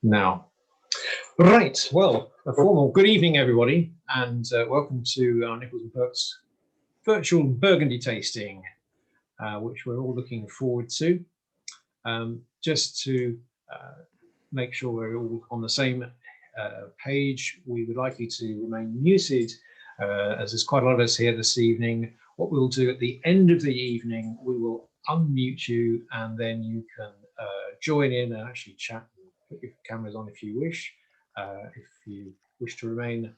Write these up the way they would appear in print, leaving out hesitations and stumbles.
now. Right, well, a formal good evening, everybody, and welcome to our Nichols and Perks virtual Burgundy tasting, which we're all looking forward to. Just to make sure we're all on the same page, we would like you to remain muted, as there's quite a lot of us here this evening. What we'll do at the end of the evening, we will unmute you, and then you can join in and actually chat and put your cameras on if you wish. If you wish to remain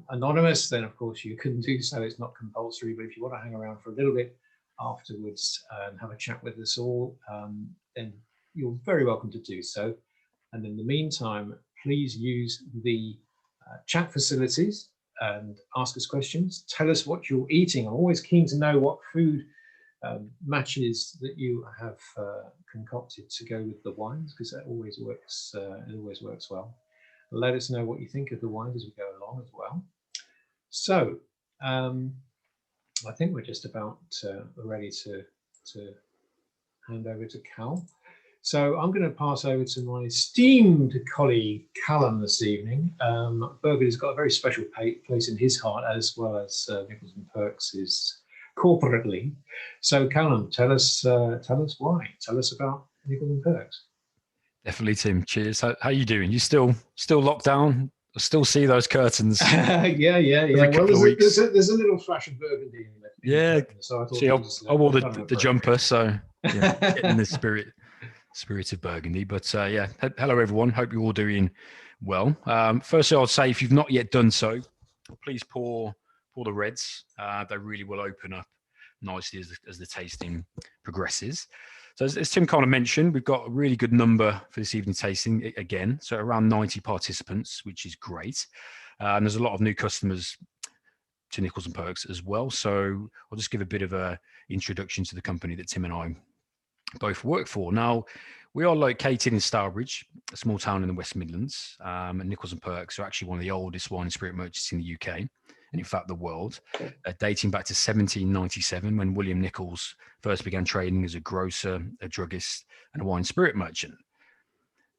anonymous, then of course you can do so. It's not compulsory, but if you want to hang around for a little bit afterwards and have a chat with us all, then you're very welcome to do so. And in the meantime, please use the chat facilities and ask us questions. Tell us what you're eating. I'm always keen to know what food matches that you have concocted to go with the wines, because that always works. It always works well. Let us know what you think of the wines as we go along as well. So I think we're just about ready to hand over to Cal. So I'm going to pass over to my esteemed colleague Callum this evening. Burgundy's got a very special place in his heart, as well as Nichols and Perks is corporately. So Callum, tell us why. Tell us about Nichols and Perks. Definitely, Tim. Cheers. How are you doing? You still locked down? I still see those curtains. Yeah. Well, there's a little flash of Burgundy in it. Yeah. So I thought see, I wore the jumper, so yeah, getting in the spirit of Burgundy. But yeah, hello everyone. Hope you're all doing well. Firstly, I'd say if you've not yet done so, please pour the reds. They really will open up nicely as the tasting progresses. So as Tim kind of mentioned, we've got a really good number for this evening tasting again. So around 90 participants, which is great. And there's a lot of new customers to Nichols and Perks as well. So I'll just give a bit of a introduction to the company that Tim and I both work for. Now, we are located in Stourbridge, a small town in the West Midlands. And Nichols and Perks are actually one of the oldest wine and spirit merchants in the UK. And in fact, the world, dating back to 1797, when William Nichols first began trading as a grocer, a druggist, and a wine spirit merchant.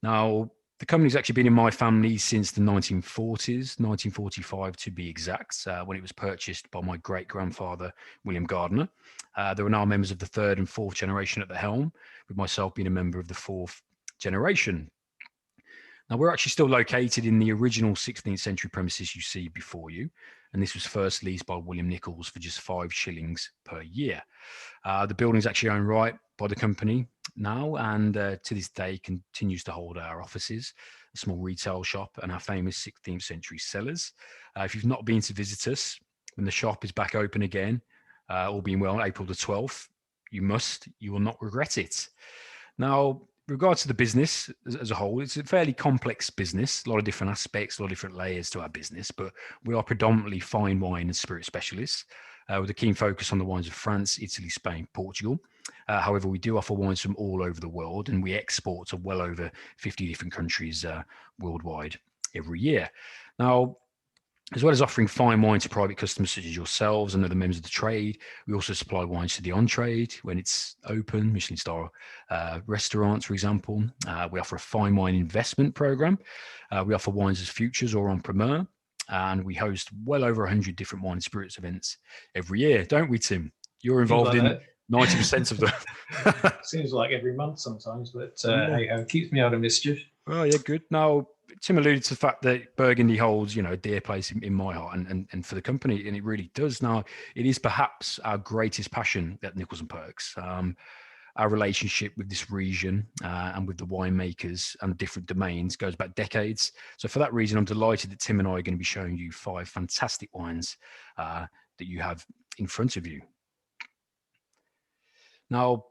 Now, the company's actually been in my family since the 1940s, 1945 to be exact, when it was purchased by my great-grandfather, William Gardner. There are now members of the third and fourth generation at the helm, with myself being a member of the fourth generation. Now, we're actually still located in the original 16th century premises you see before you, and this was first leased by William Nichols for just 5 shillings per year. The building is actually owned right by the company now, and to this day continues to hold our offices, a small retail shop, and our famous 16th century cellars. If you've not been to visit us, when the shop is back open again, all being well, April the 12th, you will not regret it. Now, with regards to the business as a whole, it's a fairly complex business, a lot of different aspects, a lot of different layers to our business, but we are predominantly fine wine and spirit specialists with a keen focus on the wines of France, Italy, Spain, Portugal. However, we do offer wines from all over the world, and we export to well over 50 different countries worldwide every year. Now, as well as offering fine wine to private customers such as yourselves and other members of the trade, we also supply wines to the on-trade when it's open, Michelin-star restaurants, for example. We offer a fine wine investment program. We offer wines as futures or en primeur, and we host well over 100 different wine and spirits events every year, don't we, Tim? You're involved in 90% of them. Seems like every month sometimes, but hey, it keeps me out of mischief. Oh, yeah, good. Now, Tim alluded to the fact that Burgundy holds, a dear place in my heart and for the company, and it really does. Now, it is perhaps our greatest passion at Nichols and Perks. Our relationship with this region and with the winemakers and different domains goes back decades. So for that reason, I'm delighted that Tim and I are going to be showing you 5 fantastic wines that you have in front of you. Now,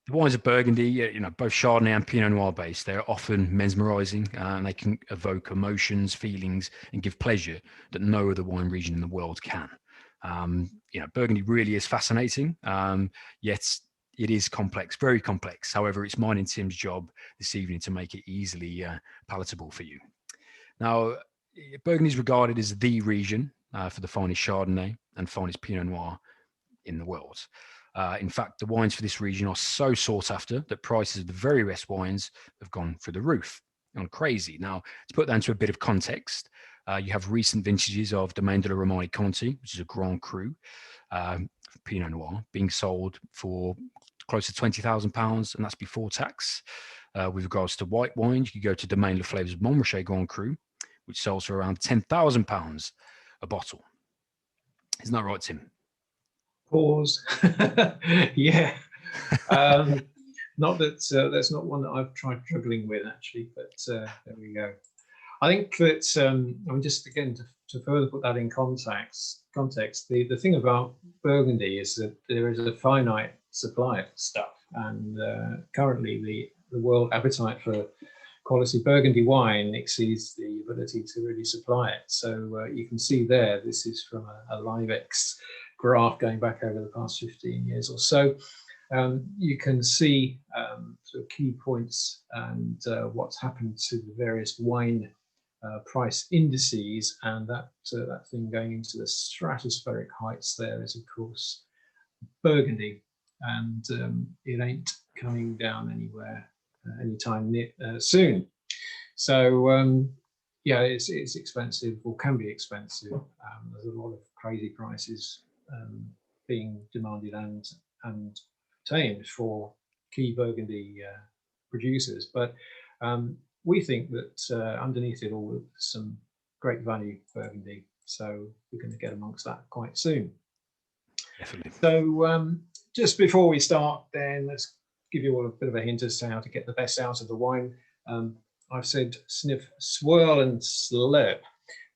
the wines of Burgundy, both Chardonnay and Pinot Noir based, they're often mesmerizing and they can evoke emotions, feelings, and give pleasure that no other wine region in the world can. Burgundy really is fascinating, yet it is complex, very complex. However, it's mine and Tim's job this evening to make it easily palatable for you. Now, Burgundy is regarded as the region for the finest Chardonnay and finest Pinot Noir in the world. In fact, the wines for this region are so sought after that prices of the very best wines have gone through the roof. crazy. Now, to put that into a bit of context, you have recent vintages of Domaine de la Romanée Conti, which is a Grand Cru Pinot Noir, being sold for close to £20,000, and that's before tax. With regards to white wine, you could go to Domaine Le Flavor's Montrachet Grand Cru, which sells for around £10,000 a bottle. Isn't that right, Tim? Pause. Yeah. Not that that's not one that I've tried juggling with, actually, but there we go. I think that, I mean, just again, to further put that in context, the thing about Burgundy is that there is a finite supply of stuff, and currently the world appetite for quality Burgundy wine exceeds the ability to really supply it. So you can see there, this is from a LiveX graph going back over the past 15 years or so. You can see sort of key points and what's happened to the various wine price indices, and that thing going into the stratospheric heights there is, of course, Burgundy, and it ain't coming down anywhere anytime soon. So yeah, it's expensive, or can be expensive. There's a lot of crazy prices being demanded and obtained for key Burgundy producers, but we think that underneath it all, there's some great value Burgundy. So we're going to get amongst that quite soon. Definitely. So just before we start, then let's give you all a bit of a hint as to how to get the best out of the wine. I've said sniff, swirl, and slurp.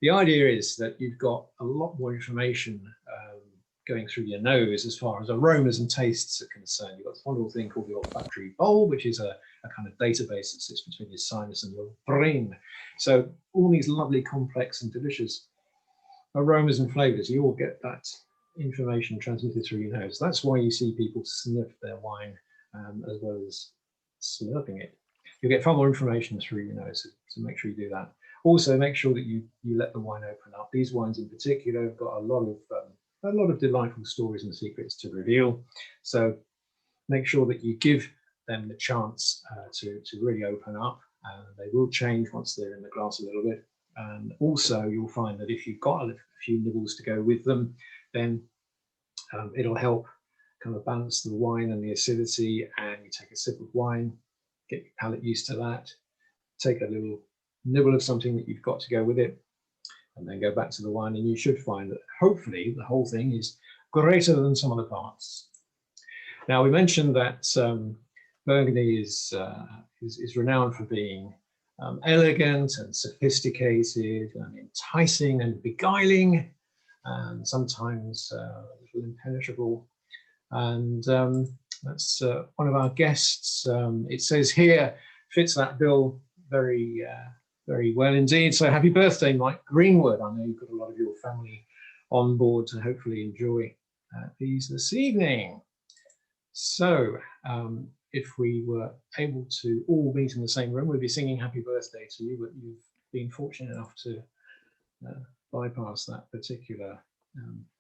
The idea is that you've got a lot more information going through your nose as far as aromas and tastes are concerned. You've got this wonderful thing called the olfactory bulb, which is a kind of database that sits between your sinus and your brain. So all these lovely, complex and delicious aromas and flavors, you all get that information transmitted through your nose. That's why you see people sniff their wine as well as slurping it. You'll get far more information through your nose, so make sure you do that. Also, make sure that you let the wine open up. These wines in particular have got a lot of delightful stories and secrets to reveal. So make sure that you give them the chance to really open up. They will change once they're in the glass a little bit. And also you'll find that if you've got a few nibbles to go with them, then it'll help kind of balance the wine and the acidity. And you take a sip of wine, get your palate used to that, take a little nibble of something that you've got to go with it, and then go back to the wine, and you should find that hopefully the whole thing is greater than some of the parts. Now, we mentioned that Burgundy is renowned for being elegant and sophisticated and enticing and beguiling, and sometimes a little impenetrable. And that's one of our guests. It says here, fits that bill very very well indeed. So happy birthday, Mike Greenwood. I know you've got a lot of your family on board to hopefully enjoy these this evening. So if we were able to all meet in the same room, we'd be singing happy birthday to you, but you've been fortunate enough to bypass that particular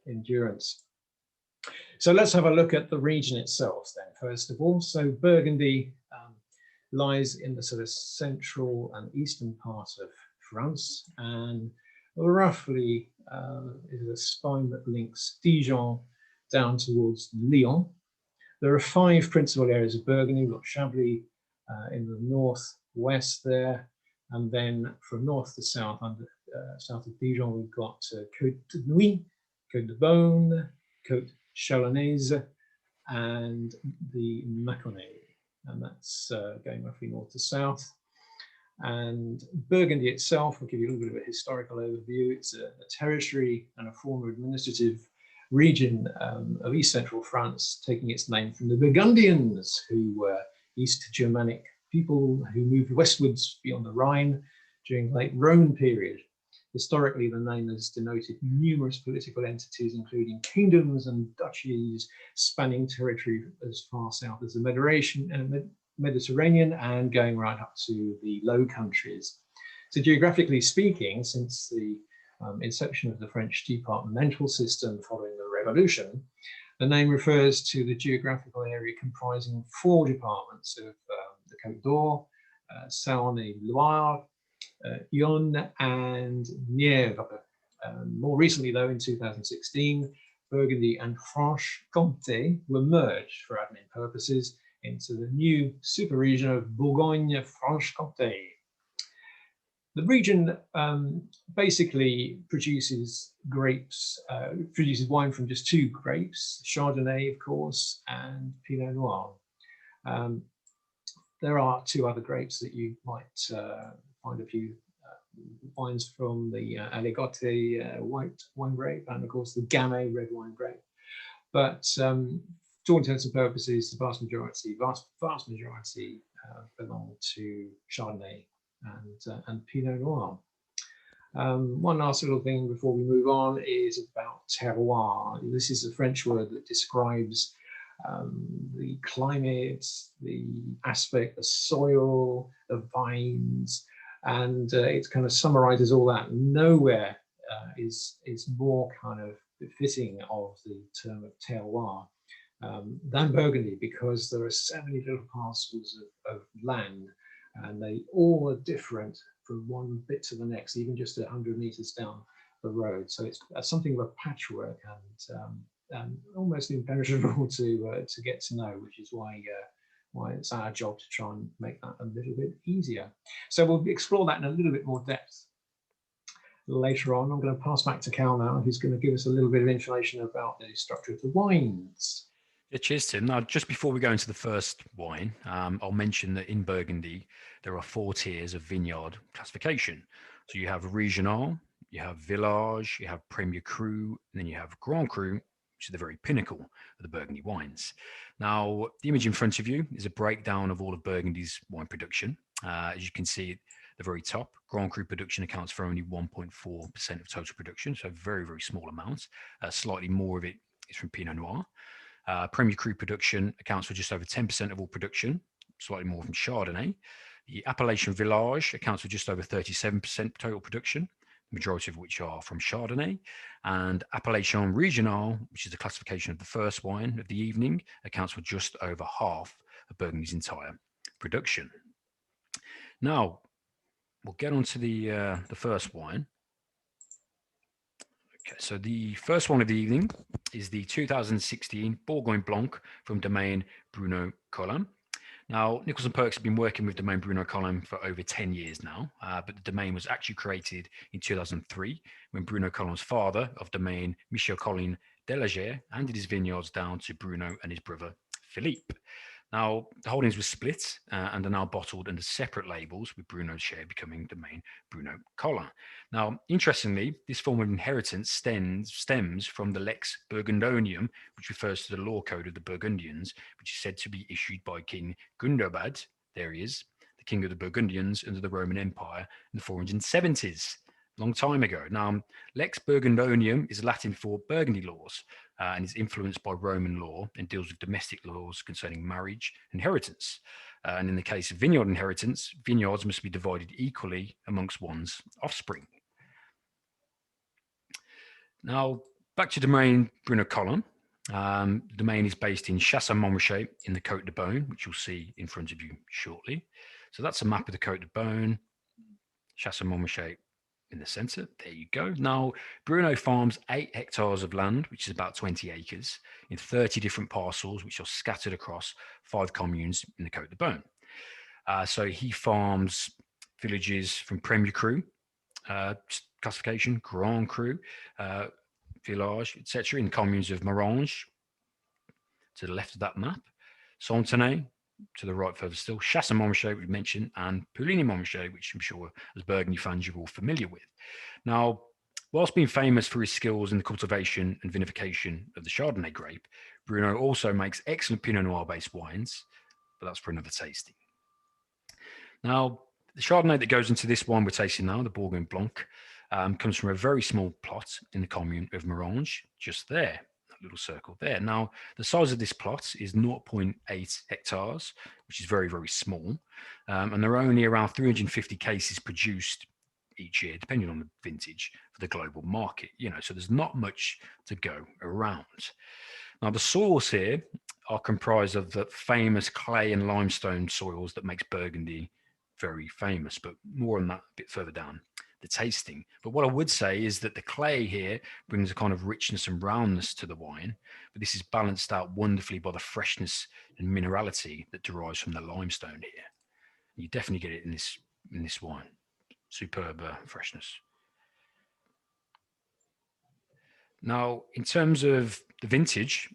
endurance. So let's have a look at the region itself then, first of all. So Burgundy lies in the sort of central and eastern part of France, and roughly is a spine that links Dijon down towards Lyon. There are 5 principal areas of Burgundy. We've got Chablis in the northwest there, and then from north to south, south of Dijon, we've got Côte de Nuit, Côte de Beaune, Côte Chalonnaise, and the Mâconnais. And that's going roughly north to south. And Burgundy itself, I'll give you a little bit of a historical overview. It's a territory and a former administrative region of East Central France, taking its name from the Burgundians, who were East Germanic people who moved westwards beyond the Rhine during the late Roman period. Historically, the name has denoted numerous political entities, including kingdoms and duchies spanning territory as far south as the Mediterranean and going right up to the Low Countries. So geographically speaking, since the inception of the French departmental system following the Revolution, the name refers to the geographical area comprising 4 departments of the Côte d'Or, Saône-et-Loire, Yonne, and Nièvre. More recently, though, in 2016, Burgundy and Franche-Comté were merged for admin purposes into the new super region of Bourgogne-Franche-Comté. The region basically produces wine from just two grapes, Chardonnay, of course, and Pinot Noir. There are two other grapes that you might find a few wines from: the Aligoté white wine grape, and of course the Gamay red wine grape. But to all intents and purposes, the vast majority belong to Chardonnay and Pinot Noir. One last little thing before we move on is about terroir. This is a French word that describes the climate, the aspect, the soil, the vines, and it kind of summarizes all that. Nowhere is more kind of befitting of the term of terroir than Burgundy, because there are so many little parcels of land, and they all are different from one bit to the next, even just 100 meters down the road. So it's something of a patchwork and almost impenetrable to get to know, which is why it's our job to try and make that a little bit easier. So we'll explore that in a little bit more depth later on. I'm going to pass back to Cal now, who's going to give us a little bit of information about the structure of the wines. Yeah, cheers, Tim. Now, just before we go into the first wine, I'll mention that in Burgundy, there are 4 tiers of vineyard classification. So you have Regional, you have Village, you have Premier Cru, and then you have Grand Cru, which is the very pinnacle of the Burgundy wines. Now, the image in front of you is a breakdown of all of Burgundy's wine production. As you can see at the very top, Grand Cru production accounts for only 1.4% of total production, so very, very small amounts. Slightly more of it is from Pinot Noir. Premier Cru production accounts for just over 10% of all production, slightly more from Chardonnay. The Appellation Village accounts for just over 37% total production, the majority of which are from Chardonnay. And Appellation Regional, which is the classification of the first wine of the evening, accounts for just over half of Burgundy's entire production. Now, we'll get on to the first wine. Okay, so the first one of the evening is the 2016 Bourgogne Blanc from Domaine Bruno Collin. Now, Nichols and Perks have been working with Domaine Bruno Collin for over 10 years now, but the domain was actually created in 2003 when Bruno Collin's father of Domaine, Michel Collin Delager, handed his vineyards down to Bruno and his brother Philippe. Now, the holdings were split and are now bottled under separate labels, with Bruno's share becoming Domaine Bruno Collin. Now, interestingly, this form of inheritance stems from the Lex Burgundonium, which refers to the law code of the Burgundians, which is said to be issued by King Gundobad, there he is, the king of the Burgundians under the Roman Empire in the 470s. Long time ago. Now, Lex Burgundonium is Latin for Burgundy laws and is influenced by Roman law and deals with domestic laws concerning marriage and inheritance. And in the case of vineyard inheritance, vineyards must be divided equally amongst one's offspring. Now, back to Domaine Bruno Collin. The domain is based in Chassagne-Montrachet in the Côte de Beaune, which you'll see in front of you shortly. So that's a map of the Côte de Beaune, Chassagne-Montrachet in the center. There you go. Now, Bruno farms 8 hectares of land, which is about 20 acres, in 30 different parcels, which are scattered across 5 communes in the Côte de Beaune. So he farms villages from Premier Cru, classification, Grand Cru, Village, etc., in communes of Marange, to the left of that map, Santenay, to the right further still, Chassagne-Montrachet, we mentioned, and Pouligny-Montrachet, which I'm sure as Burgundy fans you're all familiar with. Now, whilst being famous for his skills in the cultivation and vinification of the Chardonnay grape, Bruno also makes excellent Pinot Noir-based wines, but that's for another tasting. Now, the Chardonnay that goes into this wine we're tasting now, the Bourgogne Blanc, comes from a very small plot in the commune of Marange, just there. Little circle there. Now, the size of this plot is 0.8 hectares, which is very, very small. And there are only around 350 cases produced each year, depending on the vintage, for the global market. So there's not much to go around. Now, the soils here are comprised of the famous clay and limestone soils that makes Burgundy very famous, but more on that a bit further down the tasting. But what I would say is that the clay here brings a kind of richness and roundness to the wine, but this is balanced out wonderfully by the freshness and minerality that derives from the limestone here. You definitely get it in this wine. Superb freshness. Now, in terms of the vintage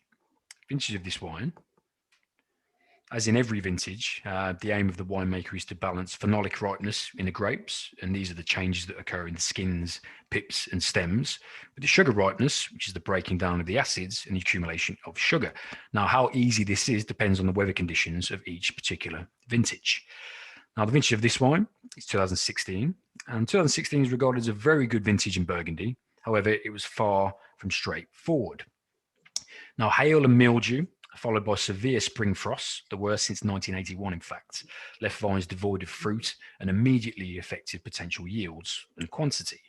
of this wine, as in every vintage, the aim of the winemaker is to balance phenolic ripeness in the grapes, and these are the changes that occur in the skins, pips, and stems, with the sugar ripeness, which is the breaking down of the acids and the accumulation of sugar. Now, how easy this is depends on the weather conditions of each particular vintage. Now, the vintage of this wine is 2016, and 2016 is regarded as a very good vintage in Burgundy. However, it was far from straightforward. Now, hail and mildew, followed by severe spring frosts, the worst since 1981, in fact, left vines devoid of fruit and immediately affected potential yields and quantity.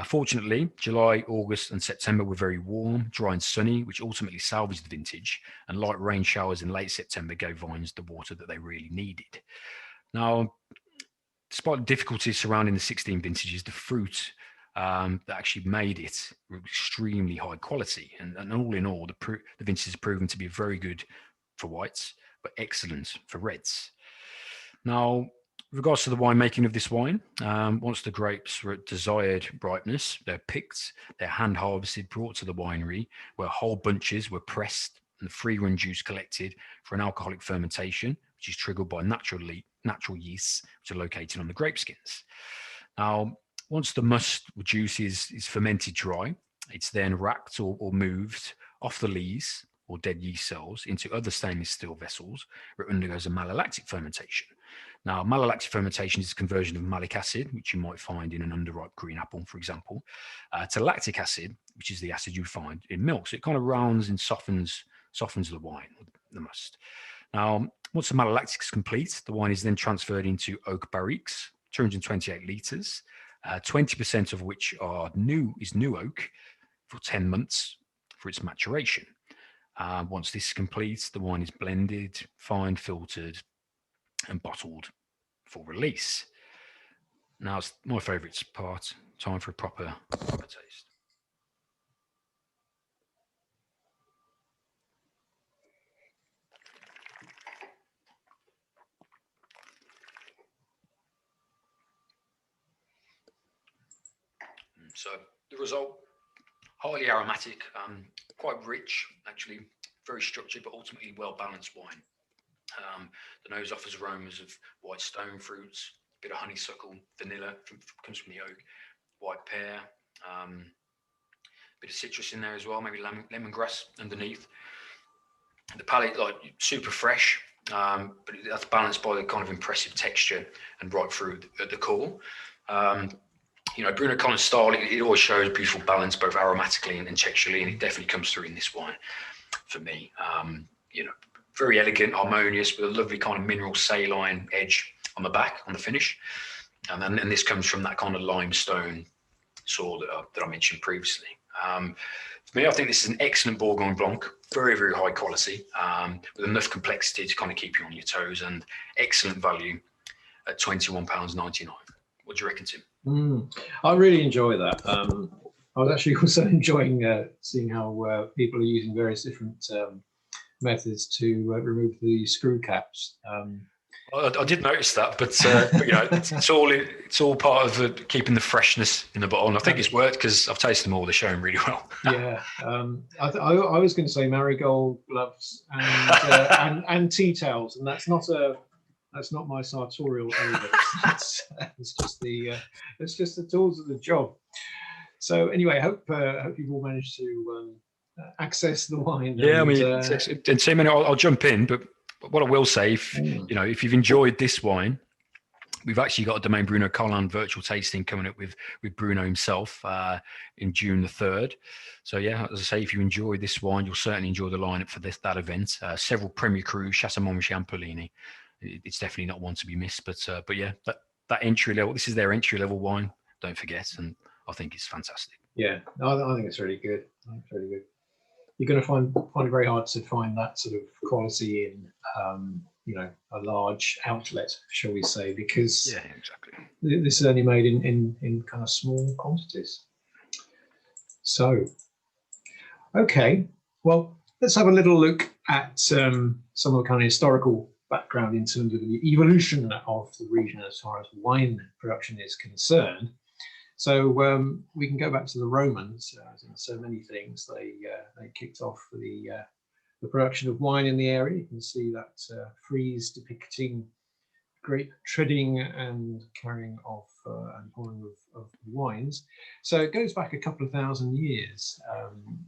Fortunately, July, August, and September were very warm, dry, and sunny, which ultimately salvaged the vintage, and light rain showers in late September gave vines the water that they really needed. Now, despite the difficulties surrounding the 16 vintages, the fruit that actually made it extremely high quality, and all in all, the vintage has proven to be very good for whites, but excellent for reds. Now, with regards to the winemaking of this wine, once the grapes were at desired ripeness, they're picked, they're hand harvested, brought to the winery, where whole bunches were pressed and the free run juice collected for an alcoholic fermentation, which is triggered by natural yeasts, which are located on the grape skins. Now, once the must juice is fermented dry, it's then racked or moved off the lees or dead yeast cells into other stainless steel vessels where it undergoes a malolactic fermentation. Now, malolactic fermentation is a conversion of malic acid, which you might find in an underripe green apple, for example, to lactic acid, which is the acid you find in milk. So it kind of rounds and softens the wine, the must. Now, once the malolactic is complete, the wine is then transferred into oak barriques, 228 litres, 20% of which is new oak for 10 months for its maturation. Once this is complete, the wine is blended, fine filtered, and bottled for release. Now it's my favourite part, time for a proper taste. So the result, highly aromatic, quite rich, actually very structured, but ultimately well-balanced wine. The nose offers aromas of white stone fruits, a bit of honeysuckle, vanilla comes from the oak, white pear, a bit of citrus in there as well, maybe lemongrass underneath. The palate, like, super fresh, but that's balanced by the kind of impressive texture and right through at the core. Bruno Collins' style, it always shows beautiful balance, both aromatically and texturally, and it definitely comes through in this wine for me. Very elegant, harmonious, with a lovely kind of mineral saline edge on the back, on the finish. And this comes from that kind of limestone soil that I mentioned previously. For me, I think this is an excellent Bourgogne Blanc, very, very high quality, with enough complexity to kind of keep you on your toes, and excellent value at £21.99. What do you reckon, Tim? I really enjoy that. I was actually also enjoying seeing how people are using various different methods to remove the screw caps. I did notice that, but it's all part of keeping the freshness in the bottle. And I think it's worked because I've tasted them all. They're showing really well. Yeah, I was going to say marigold gloves and tea towels, and that's not my sartorial evidence. It's just the tools of the job. So anyway, I hope you've all managed to access the wine. Yeah, and Tim, I'll jump in, but what I will say, if you've enjoyed this wine, we've actually got a Domaine Bruno Collin virtual tasting coming up with Bruno himself in June the 3rd. So yeah, as I say, if you enjoy this wine, you'll certainly enjoy the lineup for that event. Several Premier Cru, Chassamontrachet and Polini. It's definitely not one to be missed. But yeah, that entry level, this is their entry level wine. Don't forget, and I think it's fantastic. Yeah, I think it's really good. You're going to find it very hard to find that sort of quality in a large outlet, shall we say, because Yeah, exactly. this is only made in kind of small quantities. So, okay, well, let's have a little look at some of the kind of historical background in terms of the evolution of the region as far as wine production is concerned. So we can go back to the Romans, as in so many things. They kicked off the production of wine in the area. You can see that frieze depicting great treading and carrying of and pouring of wines. So it goes back a couple of thousand years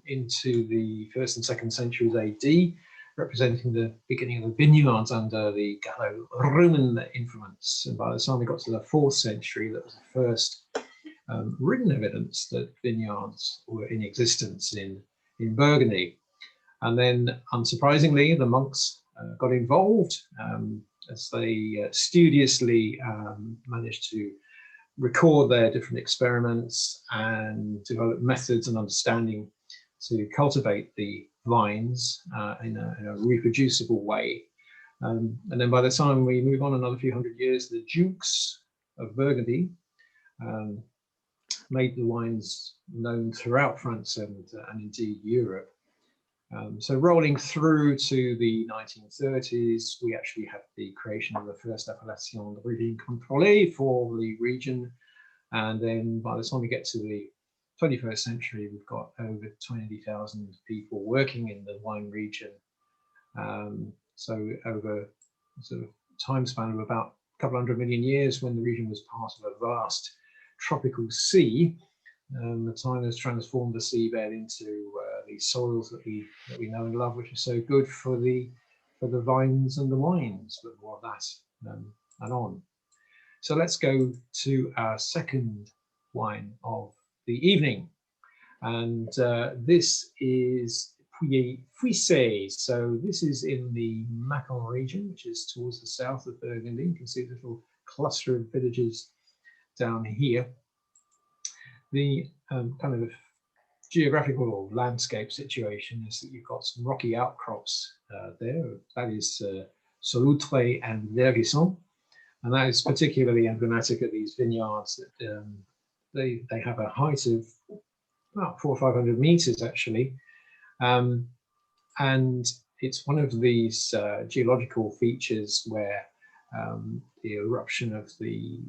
into the 1st and 2nd centuries AD, representing the beginning of the vineyards under the Gallo-Roman influence. And by the time we got to the 4th century, that was the first written evidence that vineyards were in existence in Burgundy. And then, unsurprisingly, the monks got involved as they studiously managed to record their different experiments and develop methods and understanding to cultivate the vines in a reproducible way. And then by the time we move on another few hundred years, the Dukes of Burgundy made the wines known throughout France and indeed Europe. So rolling through to the 1930s, we actually have the creation of the first appellation de régime contrôlé for the region. And then by the time we get to the 21st century, we've got over 20,000 people working in the wine region. So over a sort of time span of about a couple 100 million years, when the region was part of a vast tropical sea, the time has transformed the seabed into these soils that we know and love, which are so good for the vines and the wines. But more of that and on. So let's go to our second wine of the evening, and this is Pouilly Fuissé. So this is in the Macon region, which is towards the south of Burgundy. You can see a little cluster of villages down here. The kind of geographical or landscape situation is that you've got some rocky outcrops there. That is Solutré and Vergisson. And that is particularly emblematic of these vineyards that they have a height of about 400 or 500 meters actually. And it's one of these geological features where the eruption of the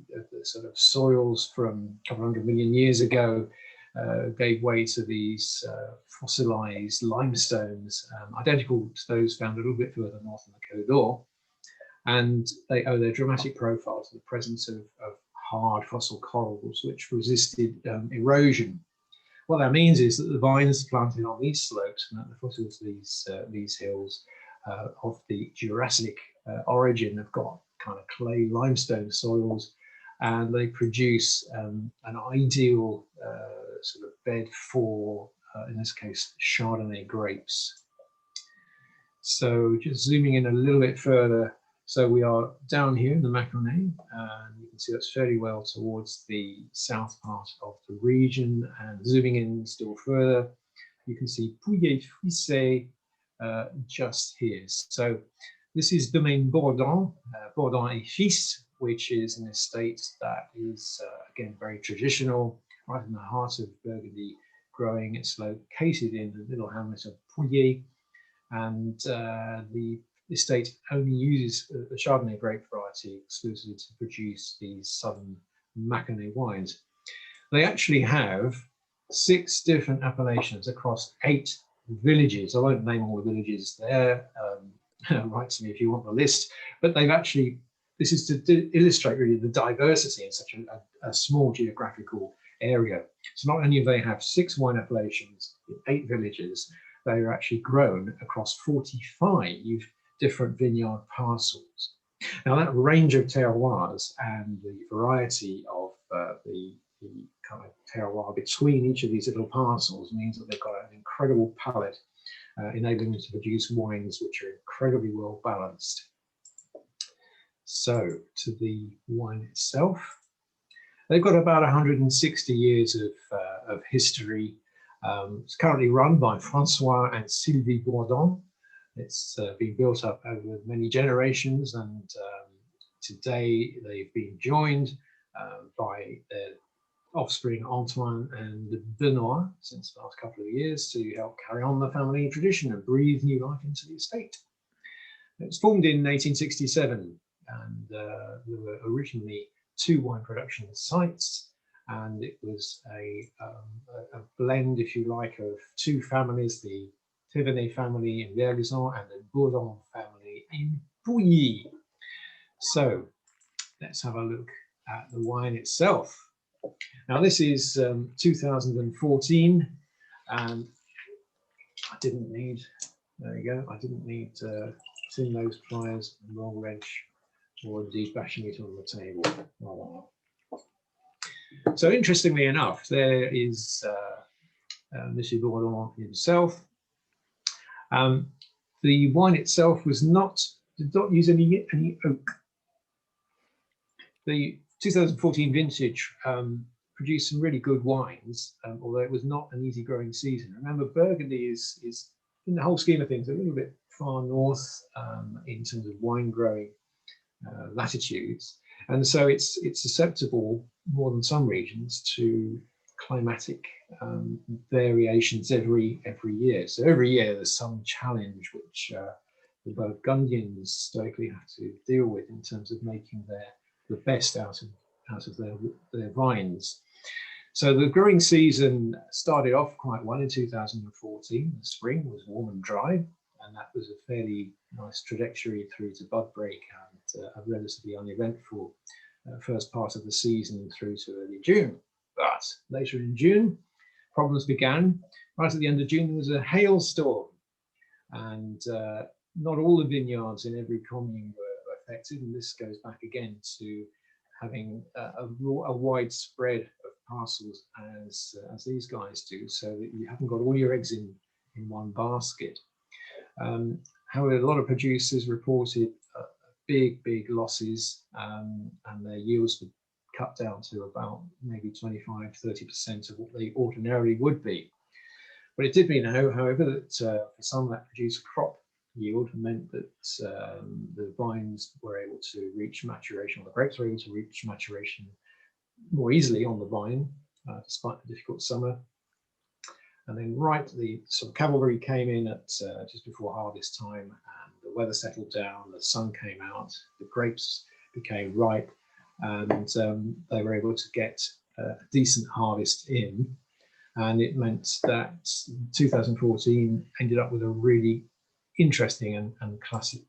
sort of soils from a couple 100 million years ago gave way to these fossilized limestones, identical to those found a little bit further north in the Côte d'Or. And they owe their dramatic profile to the presence of hard fossil corals which resisted erosion. What that means is that the vines planted on these slopes and at the foot of these hills of the Jurassic origin have got kind of clay limestone soils, and they produce an ideal sort of bed for, in this case, Chardonnay grapes. So just zooming in a little bit further, so we are down here in the Mâconnais, and you can see that's fairly well towards the south part of the region. And zooming in still further, you can see Pouilly Fuissé just here. So this is Domaine Bourdon, Bourdon et Fils, which is an estate that is, again, very traditional, right in the heart of Burgundy growing. It's located in the little hamlet of Pouilly, and the estate only uses the Chardonnay grape variety exclusively to produce these southern Mâconnais wines. They actually have 6 different appellations across 8 villages. I won't name all the villages there. Write to me if you want the list. But they've actually, this is to illustrate really the diversity in such a small geographical area. So not only do they have 6 wine appellations in 8 villages, they are actually grown across 45 different vineyard parcels. Now that range of terroirs and the variety of the kind of terroir between each of these little parcels means that they've got an incredible palate, enabling them to produce wines which are incredibly well balanced. So to the wine itself, they've got about 160 years of history. It's currently run by Francois and Sylvie Bourdon, It's been built up over many generations, and today they've been joined by their offspring Antoine and Benoit since the last couple of years to help carry on the family tradition and breathe new life into the estate. It was formed in 1867, and there were originally 2 wine production sites, and it was a blend, if you like, of 2 families, the Thévenet family in Vergezan and the Bourdon family in Pouilly. So let's have a look at the wine itself. Now this is 2014, and I didn't need, there you go, I didn't need thin nose pliers, long wrench, or indeed bashing it on the table. So interestingly enough, there is Monsieur Bourdon himself. The wine itself did not use any oak. The 2014 vintage produced some really good wines, although it was not an easy growing season. Remember, Burgundy is in the whole scheme of things a little bit far north in terms of wine growing latitudes, and so it's susceptible more than some regions to climatic variations every year. So every year there's some challenge which the Burgundians stoically have to deal with in terms of making the best out of their vines. So the growing season started off quite well in 2014. The spring was warm and dry, and that was a fairly nice trajectory through to bud break and a relatively uneventful first part of the season through to early June. But later in June, problems began. Right at the end of June, there was a hailstorm, and not all the vineyards in every commune were affected. And this goes back again to having a wide spread of parcels as these guys do, so that you haven't got all your eggs in one basket. However, a lot of producers reported big losses, and their yields were cut down to about maybe 25–30% of what they ordinarily would be. But it did mean, however, that for some that produced crop yield meant that the vines were able to reach maturation, or the grapes were able to reach maturation more easily on the vine, despite the difficult summer. And then the sort of cavalry came in at just before harvest time, and the weather settled down, the sun came out, the grapes became ripe, and they were able to get a decent harvest in. And it meant that 2014 ended up with a really interesting and classic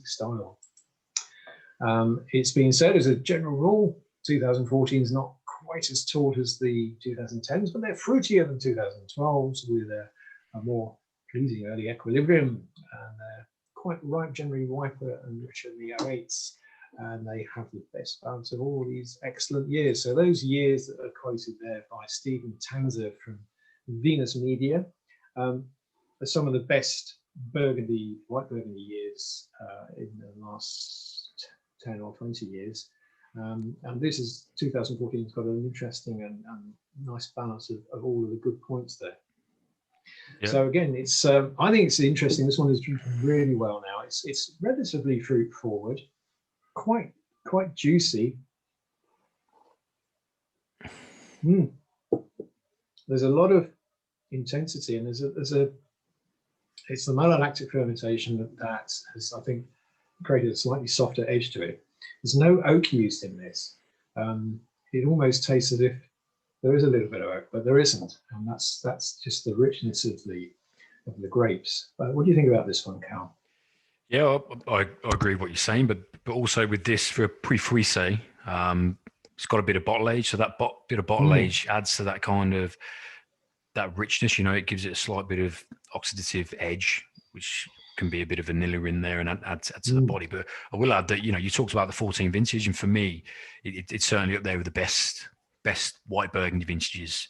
style. It's been said as a general rule, 2014 is not quite as taut as the 2010s, but they're fruitier than 2012s with a more pleasing early equilibrium, and they're quite ripe, generally riper and richer in the 08s, and they have the best balance of all these excellent years. So those years that are quoted there by Stephen Tanzer from Venus Media are some of the best white Burgundy years in the last 10 or 20 years. And this is 2014 has got an interesting and nice balance of all of the good points there. Yep. So again, it's I think it's interesting. This one is drinking really well now. It's relatively fruit forward, quite juicy. There's a lot of intensity, and it's the malolactic fermentation that has, I think, created a slightly softer edge to it. There's no oak used in this. It almost tastes as if there is a little bit of oak, but there isn't, and that's just the richness of the grapes. What do you think about this one, Cal? Yeah, I agree with what you're saying, but also with this for pre-frise, it's got a bit of bottle age, so that bit of bottle age adds to that kind of that richness. It gives it a slight bit of oxidative edge, which can be a bit of vanilla in there and add to the body. But I will add that, you talked about the 14 vintage, and for me, it's certainly up there with the best white Burgundy vintages,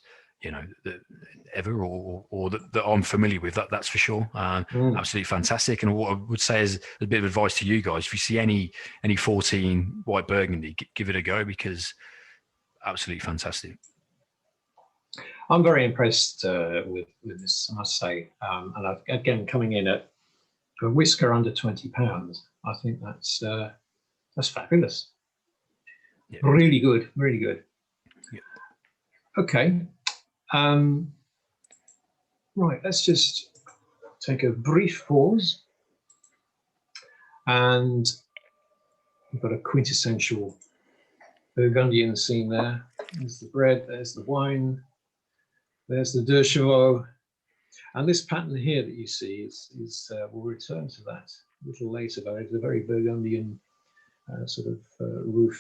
ever or that I'm familiar with. That's for sure. Absolutely fantastic. And what I would say is a bit of advice to you guys: if you see any 14 white Burgundy, give it a go, because absolutely fantastic. I'm very impressed with this, I must say. And again, coming in at for a whisker under £20, I think that's fabulous. Yeah. Really good, really good. Yeah. Okay. Right, let's just take a brief pause. And we've got a quintessential Burgundian scene there. There's the bread, there's the wine, there's the deux chevaux. And this pattern here that you see we'll return to that a little later, but it's a very Burgundian sort of roof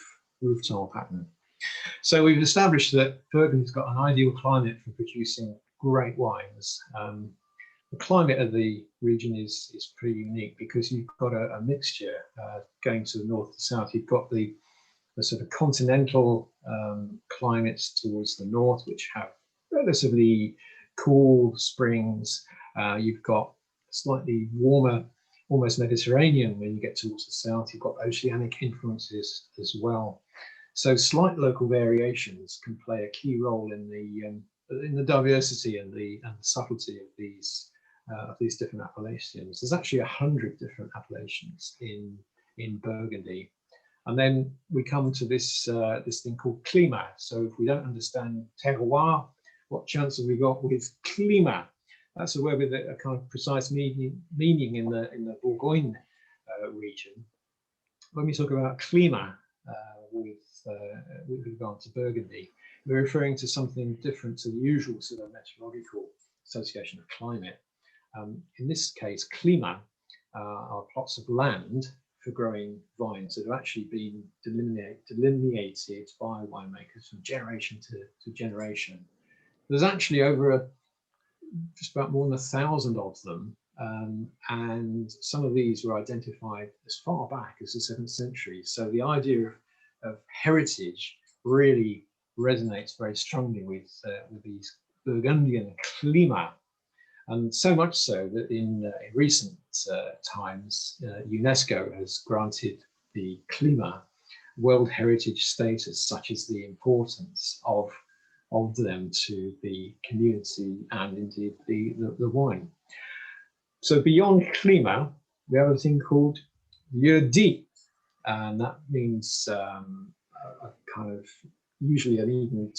tile pattern. So we've established that Burgundy's got an ideal climate for producing great wines. The climate of the region is pretty unique because you've got a mixture going to the north to south. You've got the sort of continental climates towards the north, which have relatively cool springs. You've got slightly warmer, almost Mediterranean when you get towards the south. You've got oceanic influences as well. So slight local variations can play a key role in the diversity and the subtlety of these different appellations. There's actually 100 different appellations in Burgundy. And then we come to this thing called climat. So if we don't understand terroir, what chance have we got with climat? That's a word with a kind of precise meaning in the Bourgogne region. When we talk about climat with regard to Burgundy, we're referring to something different to the usual sort of meteorological association of climate. In this case, climat are plots of land for growing vines that have actually been delineated by winemakers from generation to generation. There's actually just about more than 1,000 of them, and some of these were identified as far back as the 7th century. So the idea of heritage really resonates very strongly with these Burgundian climat. And so much so that in recent times, UNESCO has granted the climat World Heritage status, such as the importance of them to the community and indeed the wine. So beyond climat, we have a thing called lieu dit, and that means a kind of usually an even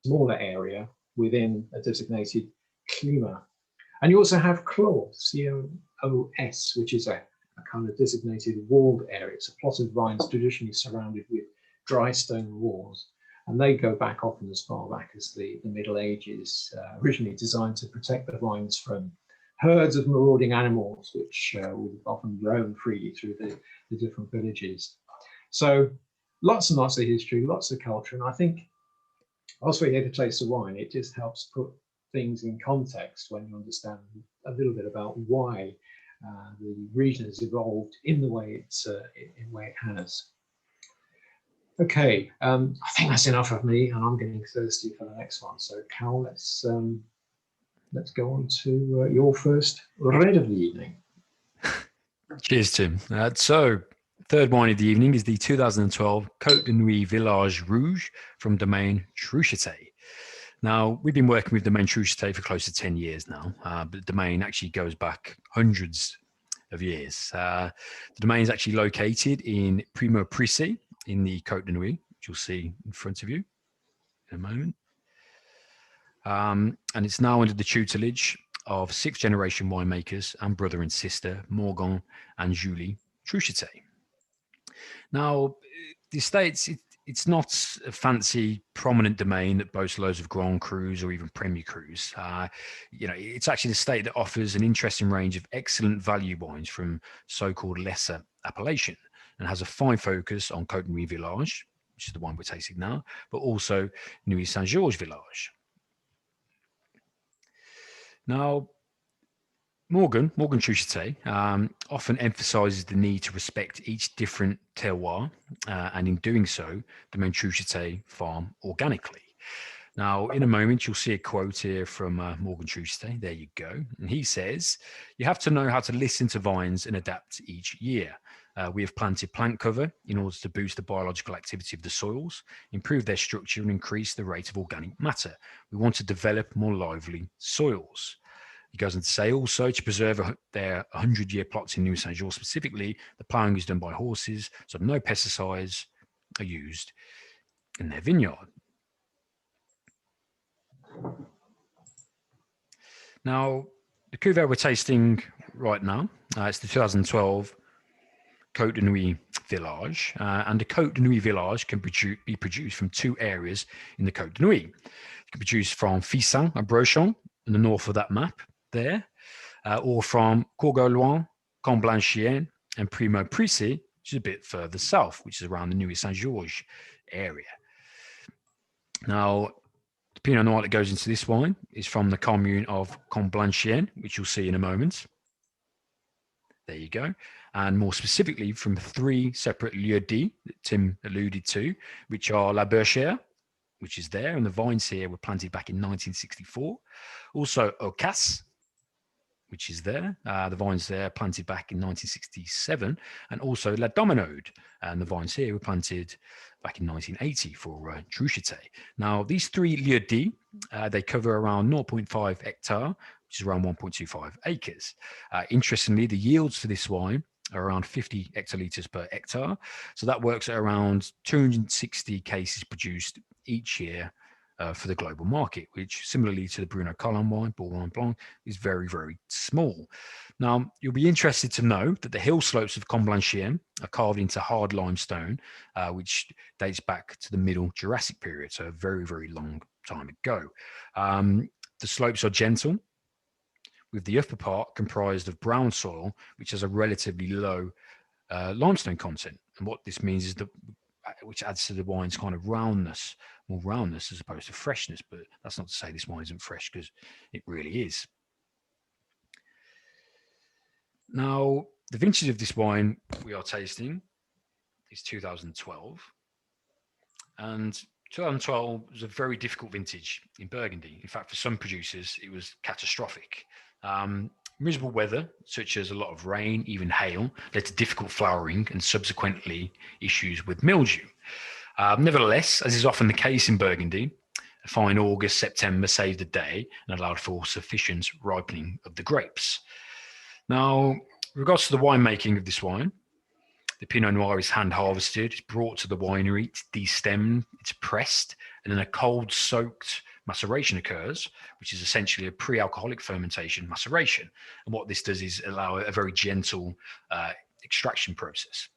smaller area within a designated climat. And you also have clos, C-O-O-S, which is a kind of designated walled area. It's a plot of vines traditionally surrounded with dry stone walls. And they go back often as far back as the Middle Ages, originally designed to protect the vines from herds of marauding animals, which would often roam freely through the different villages. So lots and lots of history, lots of culture. And I think whilst we're here to taste the wine, it just helps put things in context when you understand a little bit about why the region has evolved in the way it has. Okay, I think that's enough of me, and I'm getting thirsty for the next one. So, Cal, let's go on to your first red of the evening. Cheers, Tim. So, third wine of the evening is the 2012 Côte de Nuit Village Rouge from Domaine Truchetet. Now, we've been working with Domaine Truchetet for close to 10 years now, but Domaine actually goes back hundreds of years. The domain is actually located in Primo Prissy in the Côte de Nuit, which you'll see in front of you in a moment. And it's now under the tutelage of 6th generation winemakers and brother and sister, Morgan and Julie Truchetet. Now, the estate's it's not a fancy, prominent domain that boasts loads of Grand Crus or even Premier Crus. It's actually the estate that offers an interesting range of excellent value wines from so-called lesser appellation and has a fine focus on Côte de Nuit Village, which is the one we're tasting now, but also Nuit Saint-Georges Village. Now, Morgan Truchetet often emphasizes the need to respect each different terroir, and in doing so, Domaine Truchetet farm organically. Now, in a moment, you'll see a quote here from Morgan Truchetet. There you go. And he says, "You have to know how to listen to vines and adapt each year. We have planted plant cover in order to boost the biological activity of the soils, improve their structure, and increase the rate of organic matter. We want to develop more lively soils." He goes on to say also to preserve their 100-year plots in New Saint-Georges specifically, the ploughing is done by horses, so no pesticides are used in their vineyard. Now, the cuvee we're tasting right now, it's the 2012 Côte de Nuit Village, and the Côte de Nuit Village can be produced from 2 areas in the Côte de Nuit. It can be produced from Fissin and Brochon in the north of that map there, or from Courgouloin, Comblanchien, and Primo Prissy, which is a bit further south, which is around the Nuit Saint-Georges area. Now, the Pinot Noir that goes into this wine is from the commune of Comblanchien, which you'll see in a moment. There you go. And more specifically from 3 separate lieux-dits that Tim alluded to, which are La Berchère, which is there, and the vines here were planted back in 1964. Also Aucasse, which is there. The vines there planted back in 1967, and also La Dominode, and the vines here were planted back in 1980 for Trucheté. Now, these 3 lieux-dits, they cover around 0.5 hectare, which is around 1.25 acres. Interestingly, the yields for this wine are around 50 hectolitres per hectare. So that works at around 260 cases produced each year for the global market, which similarly to the Bruno Collin wine, Bourgogne Blanc, is very, very small. Now, you'll be interested to know that the hill slopes of Comblanchien are carved into hard limestone, which dates back to the Middle Jurassic period, so a very, very long time ago. The slopes are gentle, with the upper part comprised of brown soil, which has a relatively low limestone content. And what this means is that, which adds to the wine's kind of roundness, more roundness as opposed to freshness. But that's not to say this wine isn't fresh, because it really is. Now, the vintage of this wine we are tasting is 2012. And 2012 was a very difficult vintage in Burgundy. In fact, for some producers, it was catastrophic. Miserable weather, such as a lot of rain, even hail, led to difficult flowering and subsequently issues with mildew. Nevertheless, as is often the case in Burgundy, a fine August, September saved the day and allowed for sufficient ripening of the grapes. Now, in regards to the winemaking of this wine, the Pinot Noir is hand harvested, it's brought to the winery, it's destemmed, it's pressed, and then a cold soaked maceration occurs, which is essentially a pre-alcoholic fermentation maceration. And what this does is allow a very gentle extraction process.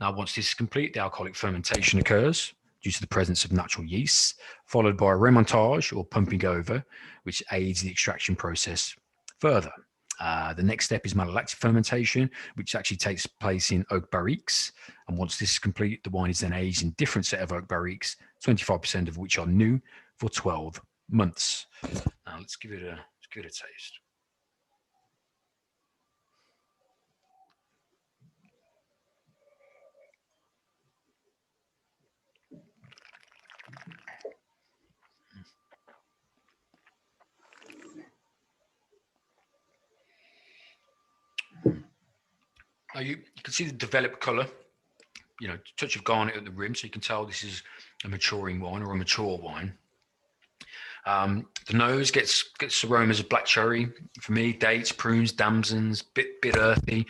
Now, once this is complete, the alcoholic fermentation occurs due to the presence of natural yeast, followed by a remontage or pumping over, which aids the extraction process further. The next step is malolactic fermentation, which actually takes place in oak barriques. And once this is complete, the wine is then aged in different set of oak barriques, 25% of which are new, for 12 months. Now let's give it a taste. Now you can see the developed colour, touch of garnet at the rim, so you can tell this is a maturing wine or a mature wine. The nose gets aromas of black cherry for me, dates, prunes, damsons, bit earthy.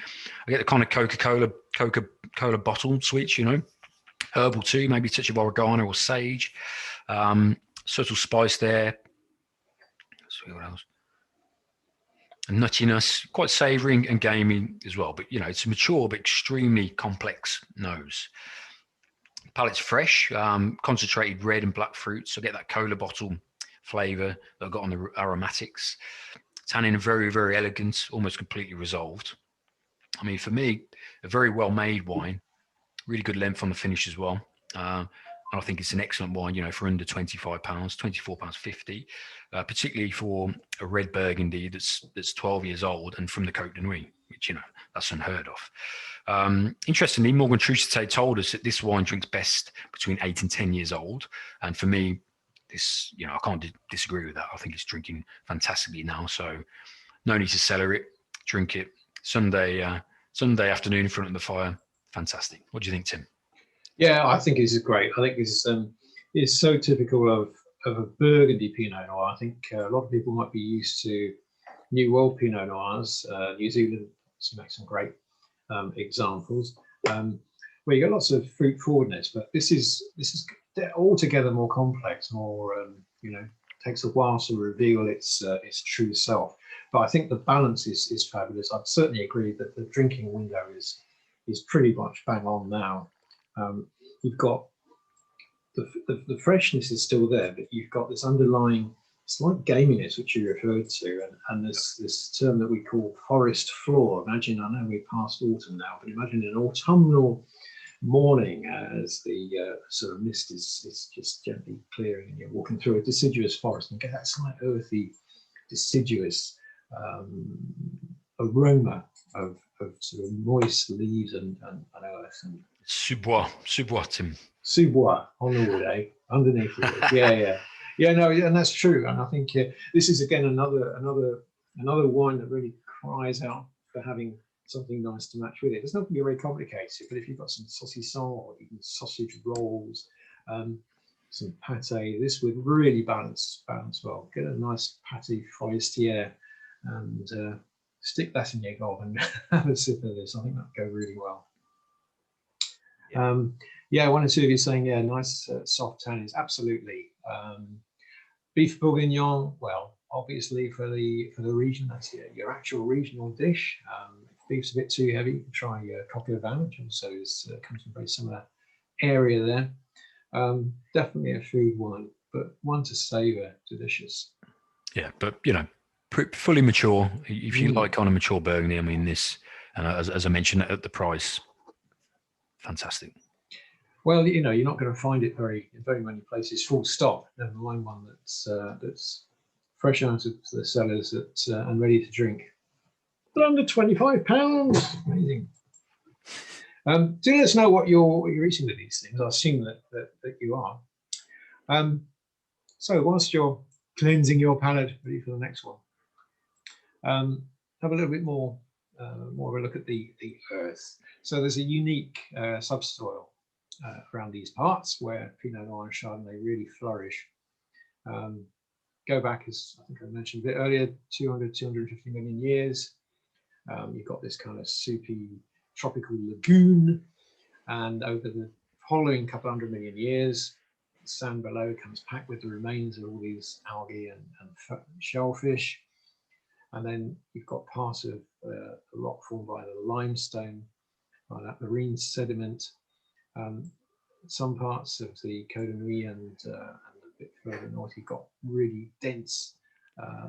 I get the kind of Coca-Cola bottle sweets, herbal too, maybe a touch of oregano or sage. Subtle spice there. Let's see what else. Nuttiness, quite savoury and gamey as well. But it's a mature but extremely complex nose. Palate's fresh, concentrated red and black fruits. So I get that cola bottle flavour that I got on the aromatics. Tannin very, very elegant, almost completely resolved. I mean, for me, a very well-made wine, really good length on the finish as well. And I think it's an excellent wine, for under £25, £24.50, particularly for a red Burgundy that's 12 years old and from the Côte de Nuit, which, that's unheard of. Interestingly, Morgan Trucheté told us that this wine drinks best between 8 and 10 years old. And for me, this, I can't disagree with that. I think it's drinking fantastically now. So no need to cellar it, drink it. Sunday afternoon in front of the fire. Fantastic. What do you think, Tim? Yeah, I think it's great. I think it's so typical of a Burgundy Pinot Noir. I think a lot of people might be used to New World Pinot Noirs. New Zealand makes some great examples, where you get lots of fruit forwardness, but this is altogether more complex, more takes a while to reveal its true self. But I think the balance is fabulous. I'd certainly agree that the drinking window is pretty much bang on now. You've got the freshness is still there, but you've got this underlying slight gaminess, which you referred to, and this term that we call forest floor. Imagine, I know we're past autumn now, but imagine an autumnal morning as the sort of mist is just gently clearing, and you're walking through a deciduous forest and get that slight earthy, deciduous aroma of sort of moist leaves and earth. And Sous-bois, Tim. Sous-bois on the wood, eh? Underneath the wood. Yeah, no, and that's true. And I think this is again another wine that really cries out for having something nice to match with it. It's not going to be very complicated, but if you've got some saucisson or even sausage rolls, some pâté, this would really balance well. Get a nice pâté forestière and stick that in your gob and have a sip of this. I think that'd go really well. One or two of you saying, nice soft tannins, absolutely. Beef bourguignon, well, obviously for the region, that's your actual regional dish. If beef's a bit too heavy, you can try coq au vin, which also comes from a very similar area there. Definitely a food wine, but one to savour, delicious. Yeah, but fully mature. If you like kind of mature Burgundy, I mean this, and as I mentioned, at the price, fantastic. Well, you're not going to find it in very many places. Full stop. Never mind one that's fresh out of the cellars and ready to drink. But under £25, amazing. Do let us know what you're eating with these things. I assume that you are. So whilst you're cleansing your palate, ready for the next one, have a little bit more of a look at the earth. So there's a unique subsoil around these parts where Pinot Noir and Chardonnay really flourish. Go back, as I think I mentioned a bit earlier, 250 million years. You've got this kind of soupy tropical lagoon, and over the following couple 100 million years, the sand below comes packed with the remains of all these algae and shellfish. And then you've got part of the rock formed by the limestone, by that marine sediment. Some parts of the Côte d'Ivoire and a bit further north, you've got really dense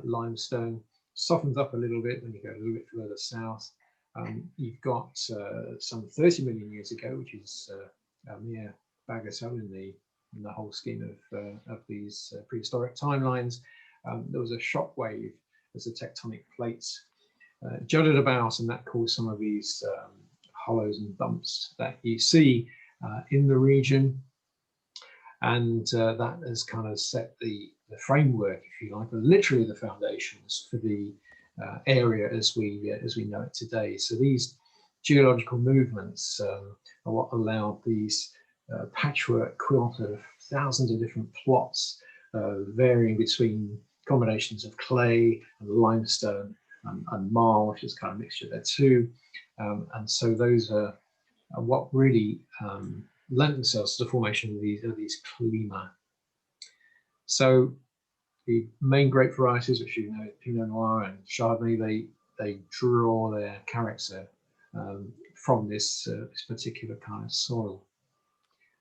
limestone. Softens up a little bit when you go a little bit further south. You've got some 30 million years ago, which is a mere bagatelle in the whole scheme of these prehistoric timelines. There was a shock wave as the tectonic plates jutted about, and that caused some of these hollows and bumps that you see in the region, and that has kind of set the framework, if you like, or literally the foundations for the area as we know it today. So these geological movements are what allowed these patchwork quilt of thousands of different plots, varying between combinations of clay and limestone and marl, which is kind of a mixture there too. And so those are what really lent themselves to the formation of these clima. So the main grape varieties, which you know, Pinot Noir and Chardonnay, they draw their character from this particular kind of soil.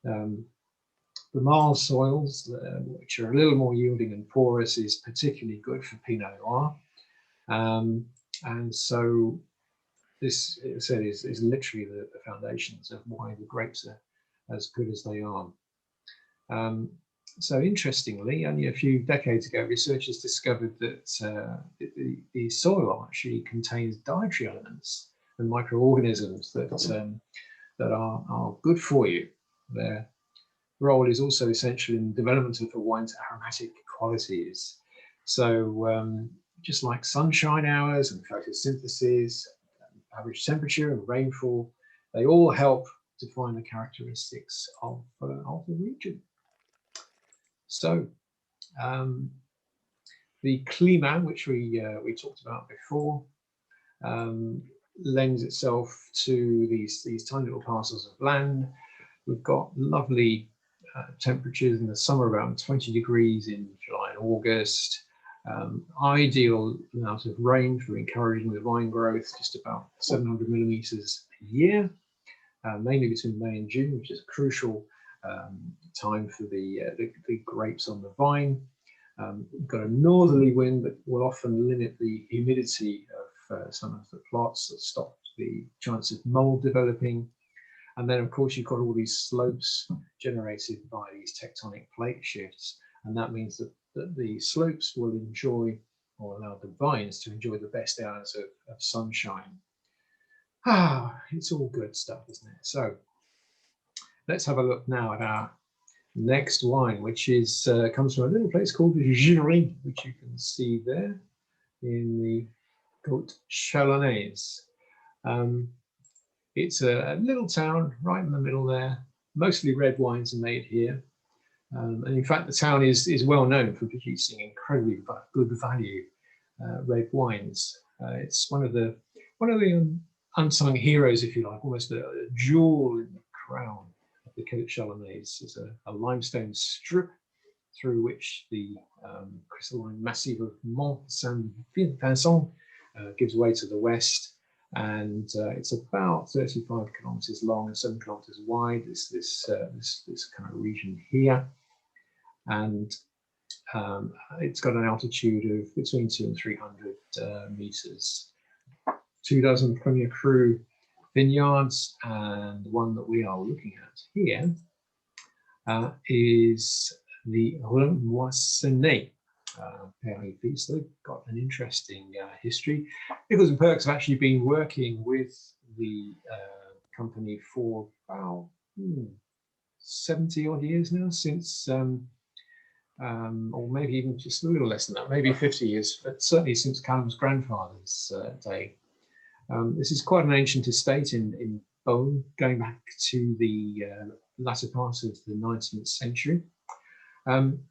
The marl soils, which are a little more yielding and porous, is particularly good for Pinot Noir. And so this, as I said, is literally the foundations of why the grapes are as good as they are. So interestingly, only a few decades ago, researchers discovered that the soil actually contains dietary elements and microorganisms that are good for you. Their role is also essential in the development of the wine's aromatic qualities. So just like sunshine hours and photosynthesis, average temperature and rainfall, they all help define the characteristics of the region. So The climat, which we talked about before, lends itself to these tiny little parcels of land. We've got lovely temperatures in the summer, around 20 degrees in July and August. Ideal amount of rain for encouraging the vine growth, just about 700 millimeters a year, mainly between May and June, which is a crucial time for the grapes on the vine. We've got a northerly wind that will often limit the humidity of some of the plots, that stop the chance of mold developing. And then, of course, you've got all these slopes generated by these tectonic plate shifts. And that means that the slopes will enjoy, or allow the vines to enjoy, the best hours of sunshine. It's all good stuff, isn't it? So let's have a look now at our next wine, which is comes from a little place called Giry, which you can see there in the Côte Chalonnaise. It's a little town right in the middle there. Mostly red wines are made here. And in fact, the town is well known for producing incredibly good value red wines. It's one of the unsung heroes, if you like, almost a jewel in the crown of the Côte Chalonnaise. It's a limestone strip through which the crystalline massif of Mont Saint-Vincent gives way to the west. And it's about 35 kilometers long and 7 kilometers wide. This kind of region here, and it's got an altitude of between 200 and 300 meters. 24 Premier Cru vineyards, and the one that we are looking at here is the Moissannet. So they've got an interesting history. Nichols and Perks have actually been working with the company for about 70 odd years now, since or maybe even just a little less than that, maybe 50 years, but certainly since Callum's grandfather's day. This is quite an ancient estate in Beaune, going back to the latter part of the 19th century.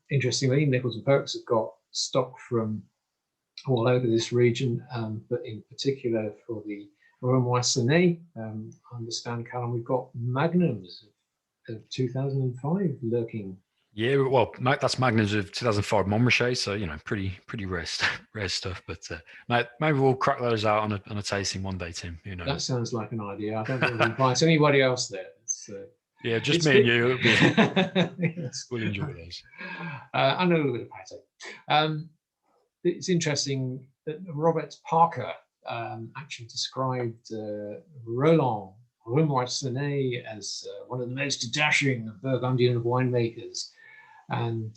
Interestingly, Nichols and Perks have got stock from all over this region, but in particular for the Moissannet, I understand, Callum, we've got magnums of 2005 lurking. Yeah, well, that's magnums of 2005 Montrachet, so pretty rare stuff. But maybe we'll crack those out on a tasting one day, Tim. Who knows? That sounds like an idea. I don't think we'll invite anybody else there. Yeah, just me and you. Yes. We'll enjoy those. And a little bit of pate. It's interesting that Robert Parker actually described Roland Moissannet as one of the most dashing Burgundian winemakers. And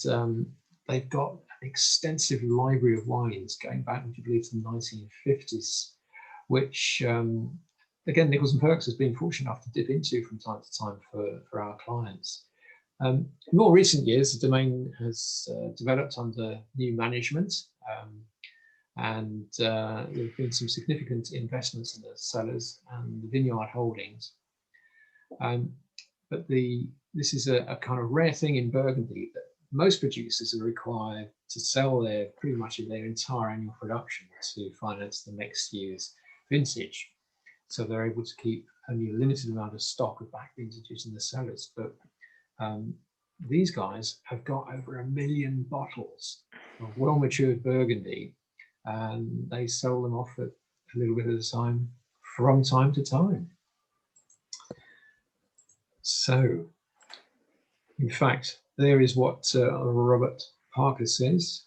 they've got an extensive library of wines going back, would you believe, to the 1950s, which again, Nichols and Perks has been fortunate enough to dip into from time to time for our clients. In more recent years, the domain has developed under new management, and there have been some significant investments in the cellars and the vineyard holdings. But this is a kind of rare thing in Burgundy, that most producers are required to sell pretty much their entire annual production to finance the next year's vintage. So they're able to keep only a limited amount of stock of back vintages in the cellars. But these guys have got over 1 million bottles of well-matured Burgundy, and they sell them off at a little bit at a time, from time to time. So, in fact, there is what Robert Parker says.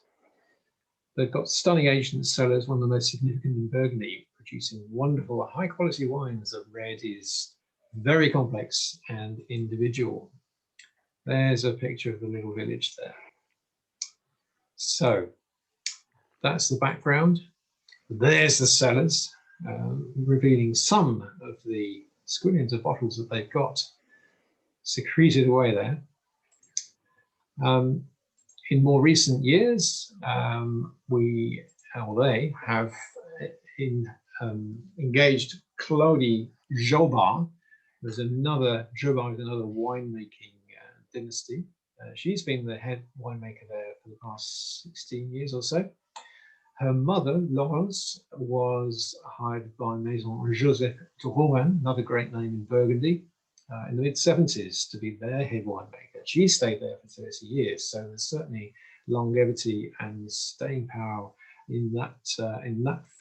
They've got stunning aged cellars, one of the most significant in Burgundy, producing wonderful, high-quality wines that red is very complex and individual. There's a picture of the little village there. So that's the background. There's the cellars, revealing some of the squillions of bottles that they've got secreted away there. In more recent years, they have engaged Claudie Jobard. There's another Jobard with another winemaking dynasty. She's been the head winemaker there for the past 16 years or so. Her mother, Laurence, was hired by Maison Joseph de Rouen, another great name in Burgundy, in the mid-70s to be their head winemaker. She stayed there for 30 years, so there's certainly longevity and staying power in that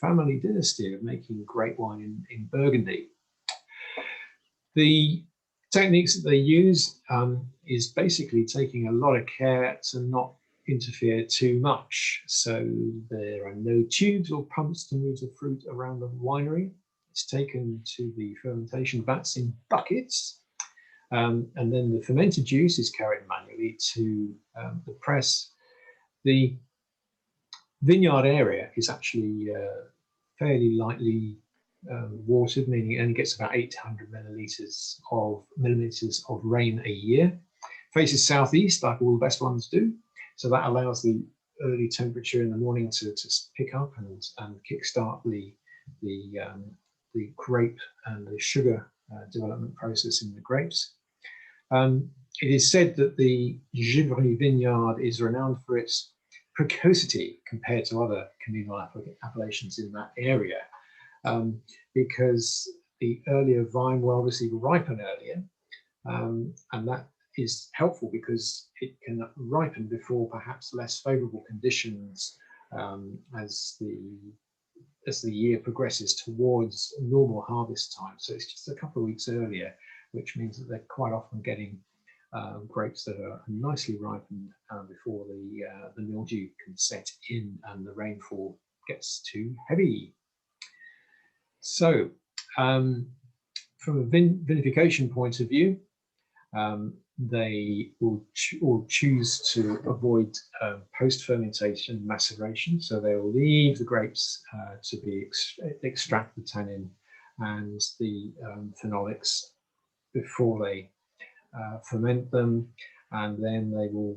family dynasty of making great wine in Burgundy. The techniques that they use is basically taking a lot of care to not interfere too much. So there are no tubes or pumps to move the fruit around the winery. It's taken to the fermentation vats in buckets. And then the fermented juice is carried manually to the press. The vineyard area is actually fairly lightly watered, meaning it only gets about 800 millimeters of rain a year. Faces southeast, like all the best ones do. So that allows the early temperature in the morning to pick up and kickstart the grape and the sugar development process in the grapes. It is said that the Givry vineyard is renowned for its precocity compared to other communal appellations in that area, because the earlier vine will obviously ripen earlier, and that is helpful because it can ripen before perhaps less favorable conditions as the year progresses towards normal harvest time. So it's just a couple of weeks earlier, which means that they're quite often getting grapes that are nicely ripened before the mildew can set in and the rainfall gets too heavy. So from a vinification point of view, they will choose to avoid post-fermentation maceration. So they will leave the grapes to be extract the tannin and the phenolics before they ferment them, and then they will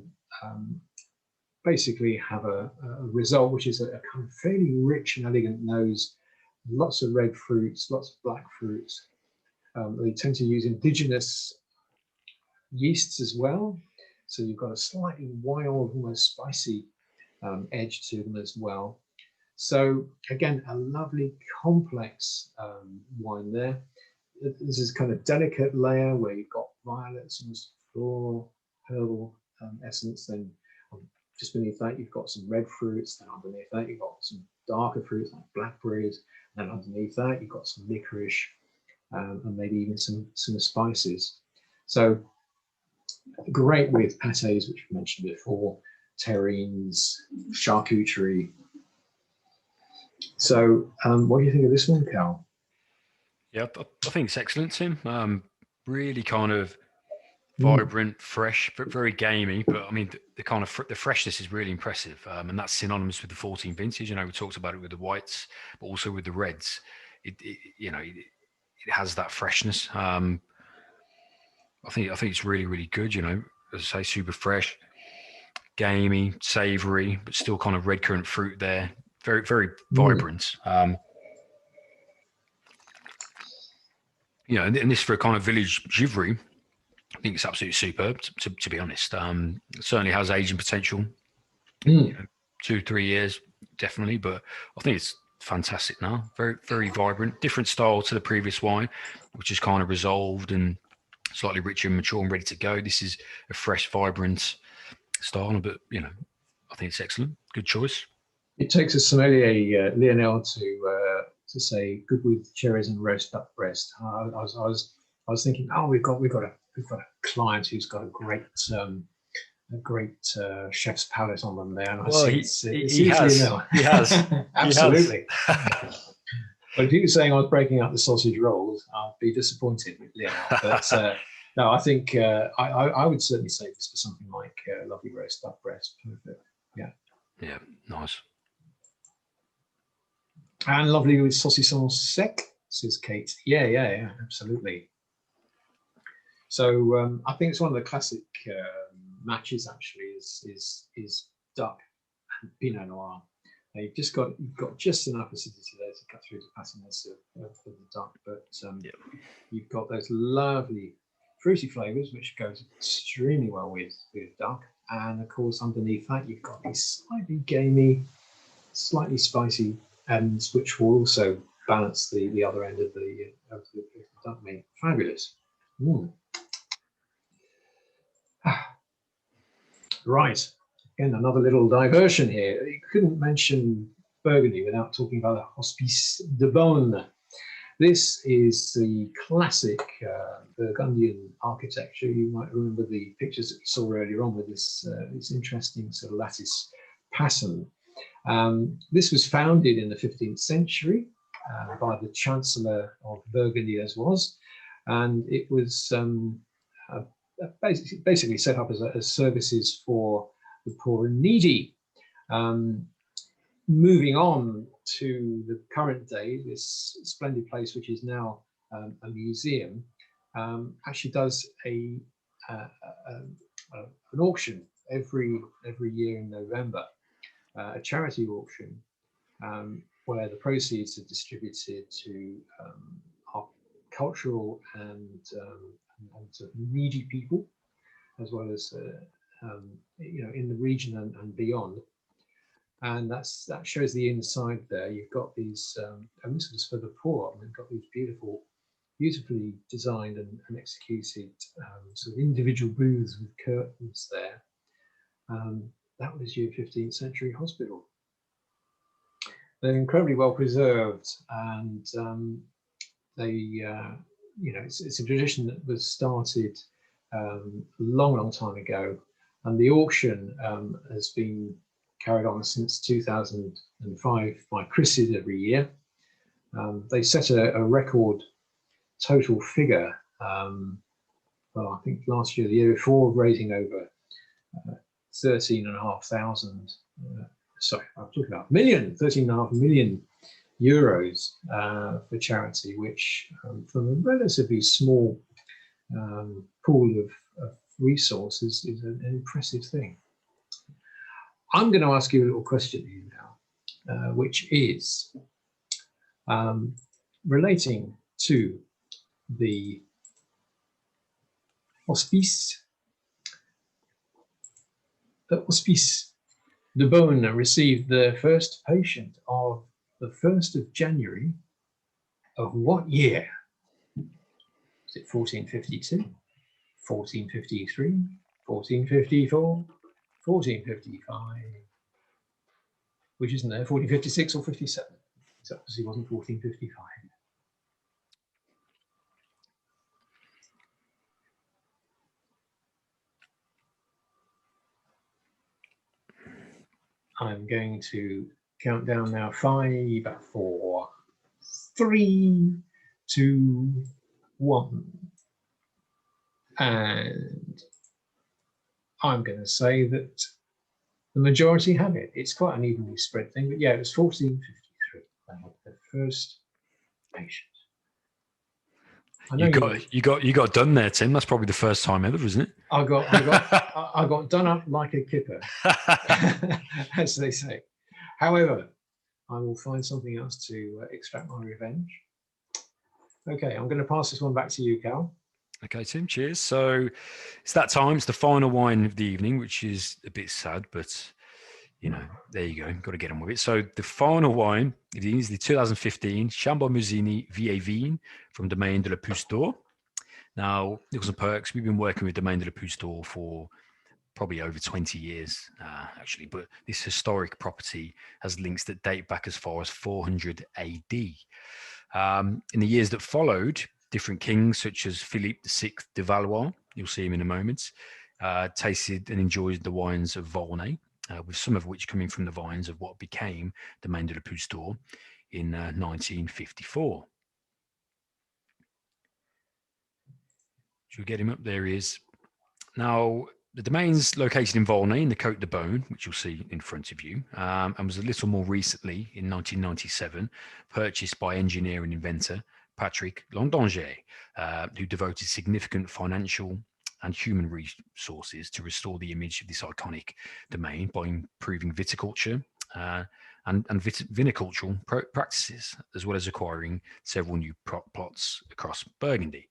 basically have a result which is a kind of fairly rich and elegant nose, lots of red fruits, lots of black fruits. They tend to use indigenous yeasts as well, so you've got a slightly wild, almost spicy edge to them as well. So again, a lovely complex wine there. This is kind of delicate layer where you've got violets and floral, herbal essence. Then just beneath that, you've got some red fruits. Then underneath that, you've got some darker fruits like blackberries. And underneath that, you've got some licorice and maybe even some spices. So great with pâtés, which we mentioned before, terrines, charcuterie. So what do you think of this one, Cal? Yeah, I think it's excellent, Tim. Really kind of vibrant, fresh, but very gamey. But I mean, the kind of the freshness is really impressive, and that's synonymous with the 14 vintage. You know, we talked about it with the whites, but also with the reds. It has that freshness. I think it's really, really good. You know, as I say, super fresh, gamey, savoury, but still kind of red currant fruit there. Very, very vibrant. You know, and this for a kind of village Givry, I think it's absolutely superb, to be honest. It certainly has aging potential. You know, 2-3 years, definitely. But I think it's fantastic now. Very, very vibrant. Different style to the previous wine, which is kind of resolved and slightly richer and mature and ready to go. This is a fresh, vibrant style. But, you know, I think it's excellent. Good choice. It takes a sommelier, Lionel, to say good with cherries and roast duck breast. I was thinking, oh, we've got a client who's got a great chef's palate on them there. And well, he has. Absolutely. But if you were saying I was breaking up the sausage rolls, I'd be disappointed with Lionel. But no, I think I would certainly say this for something like lovely roast duck breast. Perfect. Yeah. Yeah. Nice. And lovely with saucisson sec, says Kate. Yeah, absolutely. So I think it's one of the classic matches. Actually, is duck and Pinot Noir. Now you've got just enough acidity there to cut through the passiness of the duck, but you've got those lovely fruity flavors which goes extremely well with duck, and of course underneath that you've got these slightly gamey slightly spicy ends, which will also balance the other end of the duck meat. Fabulous. Right. Again, another little diversion here. You couldn't mention Burgundy without talking about the Hospice de Beaune. This is the classic Burgundian architecture. You might remember the pictures that we saw earlier on with this, this interesting sort of lattice pattern. This was founded in the 15th century by the Chancellor of Burgundy, as was, and it was basically set up as services for the poor and needy. Moving on to the current day, this splendid place, which is now a museum, actually does an auction every year in November, a charity auction where the proceeds are distributed to our cultural and sort of needy people, as well as you know, in the region and beyond. And that shows the inside there. You've got these, and this was for the poor. We've got these beautifully designed and executed sort of individual booths with curtains there. That was your 15th century hospital. They're incredibly well preserved, and they, you know, it's a tradition that was started a long time ago, and the auction has been carried on since 2005 by Chris's every year. They set a record total figure, well, I think last year, the year before, raising over 13,500, sorry, I'm talking about 13.5 million euros for charity, which from a relatively small pool of resources is an impressive thing. I'm going to ask you a little question here now, which is relating to the Hospice. The Hospice de Beaune received the first patient of the 1st of January of what year? Is it 1452, 1453, 1454? 1455, which isn't there, 1456 or 57. So obviously wasn't 1455. I'm going to count down now. 5, 4, 3, 2, 1. And I'm going to say that the majority have it. It's quite an evenly spread thing, but yeah, it was 1453. They had their first patient. You got done there, Tim. That's probably the first time ever, isn't it? I got done up like a kipper, as they say. However, I will find something else to extract my revenge. Okay, I'm going to pass this one back to you, Cal. Okay, Tim, cheers. So it's that time. It's the final wine of the evening, which is a bit sad, but, you know, there you go. Got to get on with it. So the final wine is the 2015 Chambolle-Musigny Vieille Vigne from Domaine de la Pousse d'Or. Now, Nichols and Perks, we've been working with Domaine de la Pousse d'Or for probably over 20 years, actually. But this historic property has links that date back as far as 400 AD. In the years that followed, different kings such as Philippe VI de Valois, you'll see him in a moment, tasted and enjoyed the wines of Volnay, with some of which coming from the vines of what became Domaine de la Pousse d'Or in 1954. Should we get him up? There he is. Now, the domain's located in Volnay in the Côte de Beaune, which you'll see in front of you, and was a little more recently, in 1997, purchased by engineer and inventor Patrick Londanger, who devoted significant financial and human resources to restore the image of this iconic domain by improving viticulture and vinicultural practices, as well as acquiring several new plots across Burgundy.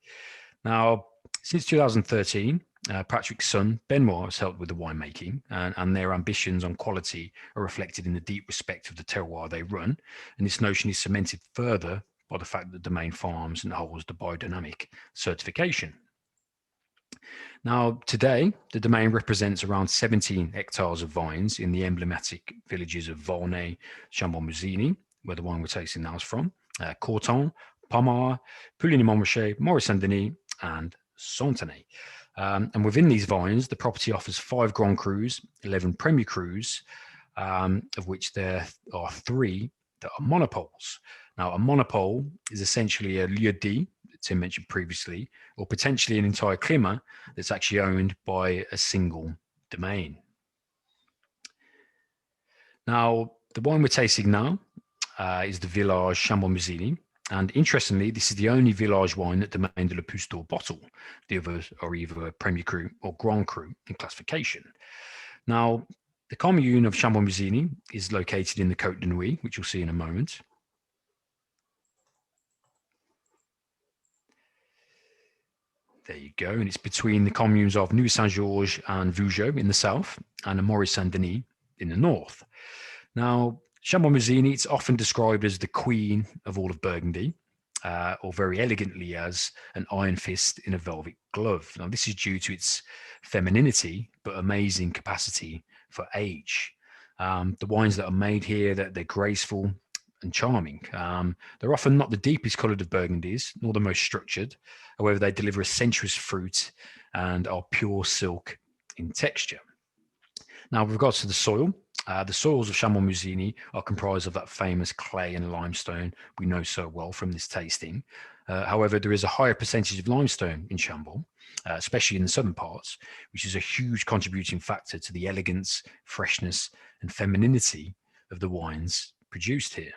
Now, since 2013, Patrick's son, Benoit, has helped with the winemaking, and their ambitions on quality are reflected in the deep respect of the terroir they run. And this notion is cemented further by the fact that Domain farms and holds the biodynamic certification. Now, today, the domain represents around 17 hectares of vines in the emblematic villages of Volnay, Chambon-Musigny, where the wine we're tasting now is from, Corton, Pommard, Pouligny-Montrachet, Maurice-Saint-Denis, and Fontenay. And within these vines, the property offers 5 Grand Crus, 11 Premier Crus, of which there are 3 that are monopoles. Now, a monopole is essentially a lieu-dit, Tim mentioned previously, or potentially an entire climat that's actually owned by a single domain. Now, the wine we're tasting now is the Village Chambon-Musigny. And interestingly, this is the only Village wine that Domaine de la Pousse d'Or bottle. The others are either Premier Cru or Grand Cru in classification. Now, the commune of Chambon-Musigny is located in the Côte de Nuits, which you'll see in a moment. There you go. And it's between the communes of Nuit-Saint-Georges and Vougeot in the south and the Maurice-Saint-Denis in the north. Now, Chambon-Musigny, it's often described as the queen of all of Burgundy, or very elegantly as an iron fist in a velvet glove. Now, this is due to its femininity, but amazing capacity for age. The wines that are made here, they're graceful and charming. They're often not the deepest coloured of Burgundies, nor the most structured. However, they deliver a sensuous fruit and are pure silk in texture. Now, with regards to the soils of Chambon-Musigny are comprised of that famous clay and limestone we know so well from this tasting. However, there is a higher percentage of limestone in Chambon, especially in the southern parts, which is a huge contributing factor to the elegance, freshness, and femininity of the wines produced here.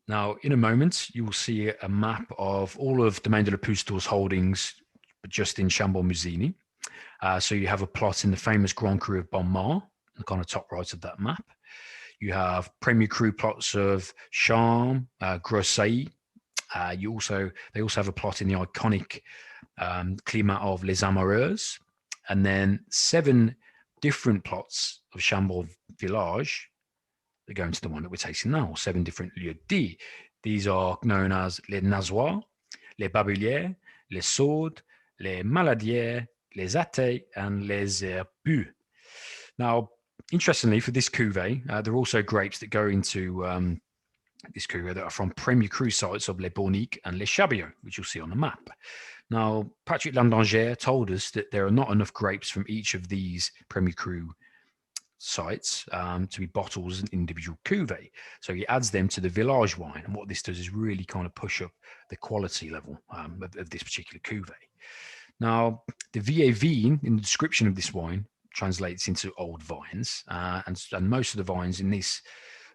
Now, in a moment, you will see a map of all of Domaine de la Pousse d'Or's holdings, but just in Chambon-Musigny. So you have a plot in the famous Grand Cru of Pommard, kind of top right of that map. You have Premier Cru plots of Charme, Grossailles. They also have a plot in the iconic climat of Les Amoureuses, and then 7 different plots of Chambon Village that go into the one that we're tasting now, 7 different lieux-dits. These are known as Les Nazois, Les Babulières, Les Saudes, Les Maladières, Les Athées, and Les Herbus. Now, interestingly, for this cuvee, there are also grapes that go into this cuvee that are from Premier Cru sites of Les Borniques and Les Chabillots, which you'll see on the map. Now, Patrick Landangère told us that there are not enough grapes from each of these Premier Cru sites to be bottled as an individual cuvee. So he adds them to the Village wine. And what this does is really kind of push up the quality level of this particular cuvee. Now, the Vieille Vigne in the description of this wine translates into old vines, and most of the vines in this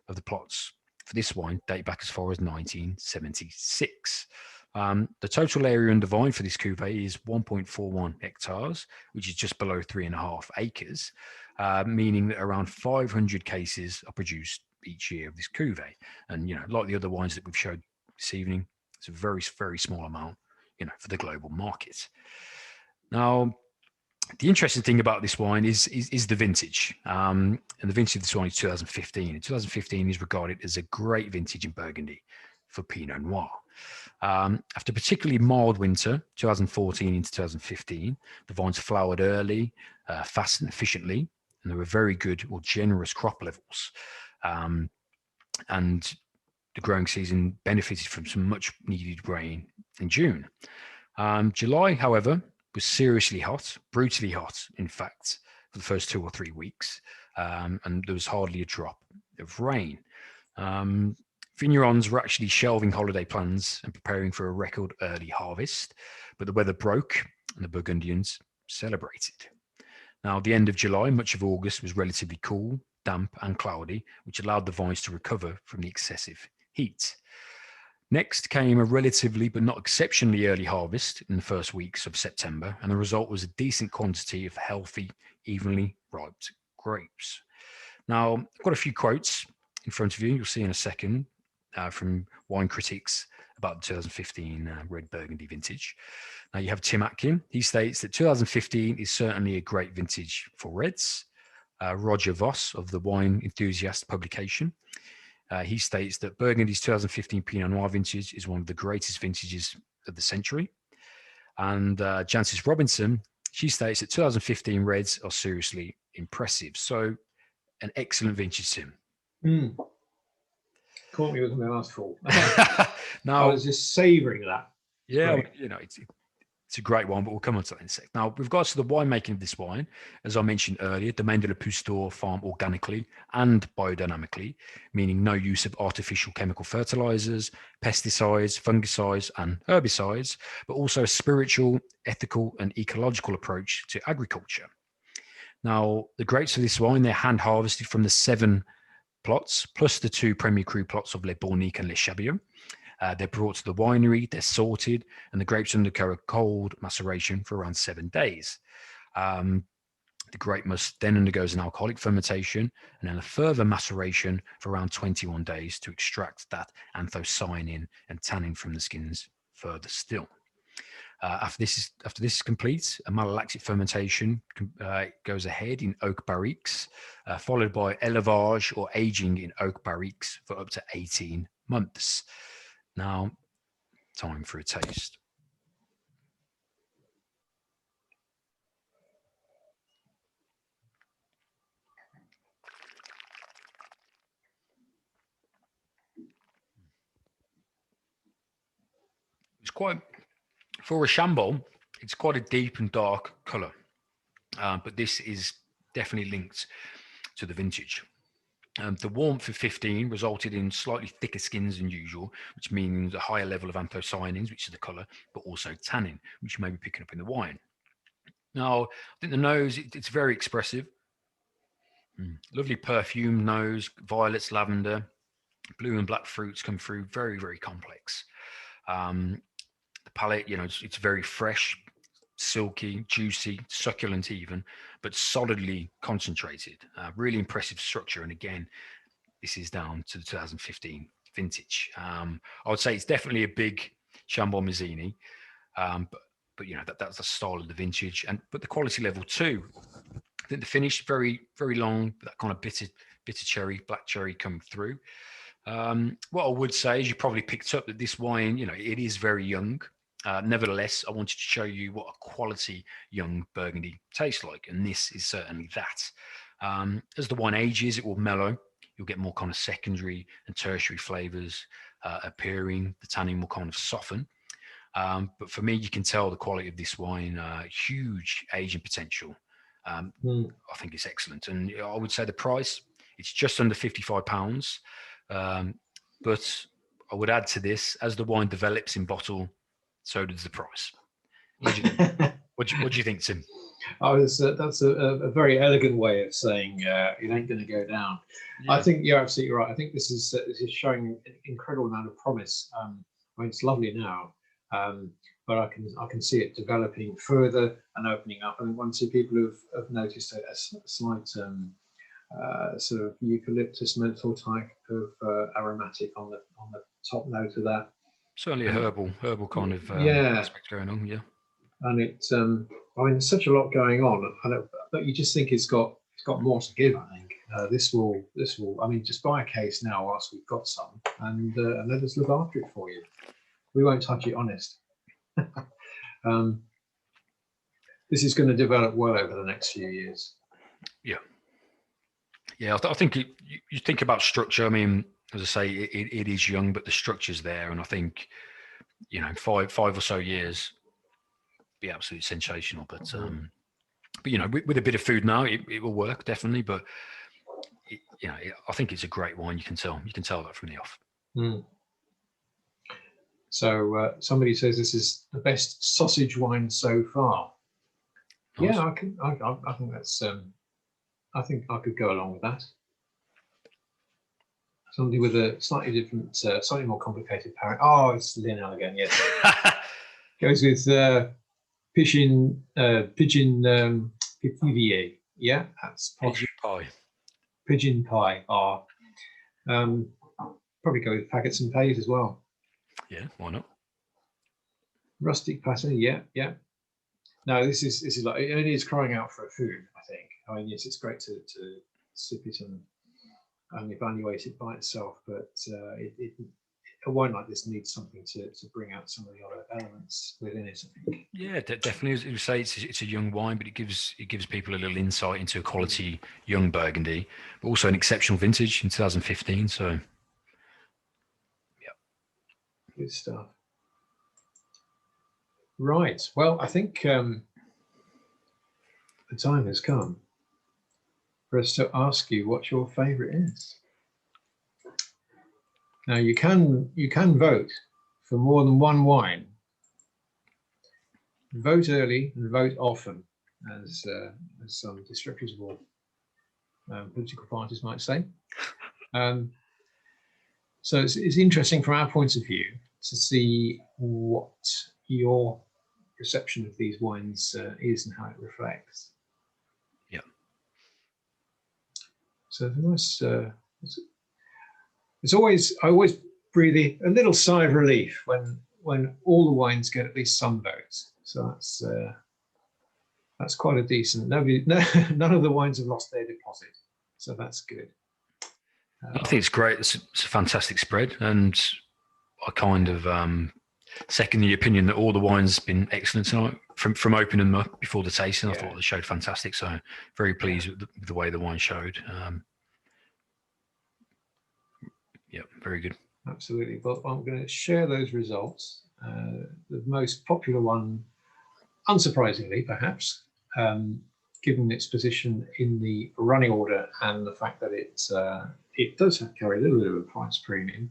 of the plots for this wine date back as far as 1976. The total area under vine for this cuvee is 1.41 hectares, which is just below 3.5 acres, meaning that around 500 cases are produced each year of this cuvee. And, you know, like the other wines that we've showed this evening, it's a very, very small amount, you know, for the global market. Now, the interesting thing about this wine is the vintage. And the vintage of this wine is 2015. And 2015 is regarded as a great vintage in Burgundy for Pinot Noir. After a particularly mild winter, 2014 into 2015, the vines flowered early, fast and efficiently, and there were very good or generous crop levels. And the growing season benefited from some much needed rain in June. July, however, was seriously hot, brutally hot, in fact, for the first 2 or 3 weeks, and there was hardly a drop of rain. Vignerons were actually shelving holiday plans and preparing for a record early harvest, but the weather broke and the Burgundians celebrated. Now, at the end of July, much of August was relatively cool, damp and cloudy, which allowed the vines to recover from the excessive heat. Next came a relatively but not exceptionally early harvest in the first weeks of September, and the result was a decent quantity of healthy, evenly ripe grapes. Now, I've got a few quotes in front of you, you'll see in a second, from wine critics about the 2015 red Burgundy vintage. Now you have Tim Atkin. He states that 2015 is certainly a great vintage for reds. Roger Voss of the Wine Enthusiast publication, he states that Burgundy's 2015 Pinot Noir vintage is one of the greatest vintages of the century. And Jancis Robinson, she states that 2015 reds are seriously impressive. So an excellent vintage, Tim. Caught me with my mouth full. Now, I was just savouring that. Yeah, right. You know, it's a great one, but we'll come on to that in a sec. Now, with regards to the winemaking of this wine, as I mentioned earlier, Domaine de la Pustor farm organically and biodynamically, meaning no use of artificial chemical fertilizers, pesticides, fungicides, and herbicides, but also a spiritual, ethical, and ecological approach to agriculture. Now, the grapes of this wine, they're hand harvested from the 7 plots, plus the 2 Premier Cru plots of Les Borniques and Les Chabillons. They're brought to the winery, they're sorted, and the grapes undergo a cold maceration for around 7 days. The grape must then undergoes an alcoholic fermentation and then a further maceration for around 21 days to extract that anthocyanin and tannin from the skins further still. After this is complete, a malolactic fermentation goes ahead in oak barriques, followed by élevage or aging in oak barriques for up to 18 months. Now, time for a taste. It's quite, for a Chambol, it's quite a deep and dark colour, but this is definitely linked to the vintage. The warmth of 15 resulted in slightly thicker skins than usual, which means a higher level of anthocyanins, which is the colour, but also tannin, which you may be picking up in the wine. Now, I think the nose, it's very expressive. Lovely perfume nose, violets, lavender, blue and black fruits come through, very, very complex. The palate, you know, it's very fresh, silky, juicy, succulent even, but solidly concentrated. Really impressive structure. And again, this is down to the 2015 vintage. I would say it's definitely a big Chambol Mazzini, but you know, that's the style of the vintage, but the quality level too. I think the finish very, very long, that kind of bitter cherry, black cherry come through. What I would say is you probably picked up that this wine, you know, it is very young. Nevertheless, I wanted to show you what a quality young Burgundy tastes like, and this is certainly that. As the wine ages, it will mellow. You'll get more kind of secondary and tertiary flavors appearing. The tannin will kind of soften. But for me, you can tell the quality of this wine, huge aging potential. I think it's excellent. And I would say the price, it's just under £55. But I would add to this, as the wine develops in bottle, so does the price. What do you think, Tim? That's a very elegant way of saying it ain't going to go down. Yeah. I think you're absolutely right. I think this is showing an incredible amount of promise. I mean, it's lovely now, but I can see it developing further and opening up. I mean, one or two people have noticed a slight sort of eucalyptus menthol type of aromatic on the top note of that. Certainly a herbal kind of aspect going on, yeah. And it's, I mean, there's such a lot going on, but you just think it's got more to give. I think this will. I mean, just buy a case now whilst we've got some, and let us look after it for you. We won't touch it, honest. This is going to develop well over the next few years. Yeah. I think you think about structure. I mean, as I say, it is young, but the structure's there, and I think, you know, five or so years be absolutely sensational. But you know, with a bit of food now, it will work definitely. But you know, I think it's a great wine. You can tell that from the off. So somebody says this is the best sausage wine so far. Nice. Yeah, I think that's. I think I could go along with that. Somebody with a slightly different, slightly more complicated parent. Oh, it's Linnell again. Yes, goes with pigeon pipivier. Yeah, that's posh. Pigeon pie. Probably go with packets and pays as well. Yeah, why not? Rustic pattern, yeah. No, this is like, it is crying out for a food, I think. I mean, yes, it's great to sip it and evaluate it by itself, but a wine like this needs something to bring out some of the other elements within it, I think. Yeah, definitely. As you say, it's a young wine, but it gives people a little insight into a quality young Burgundy, but also an exceptional vintage in 2015. So, yeah, Good stuff. Right. Well, I think the time has come for us to ask you what your favourite is. Now you can vote for more than one wine. Vote early and vote often, as some disreputable political parties might say. So it's interesting from our point of view to see what your perception of these wines is and how it reflects. yeah. So the nice. I always breathe a little sigh of relief when all the wines get at least some votes. So that's quite a decent. None of the wines have lost their deposit, so that's good. I think it's great. It's a fantastic spread, and I kind of second the opinion that all the wines have been excellent tonight from opening them up before the tasting. I thought they showed fantastic. So very pleased with the way the wine showed. Yeah, very good. Absolutely. But I'm going to share those results. The most popular one, unsurprisingly, perhaps, given its position in the running order and the fact that it does carry a little bit of a price premium,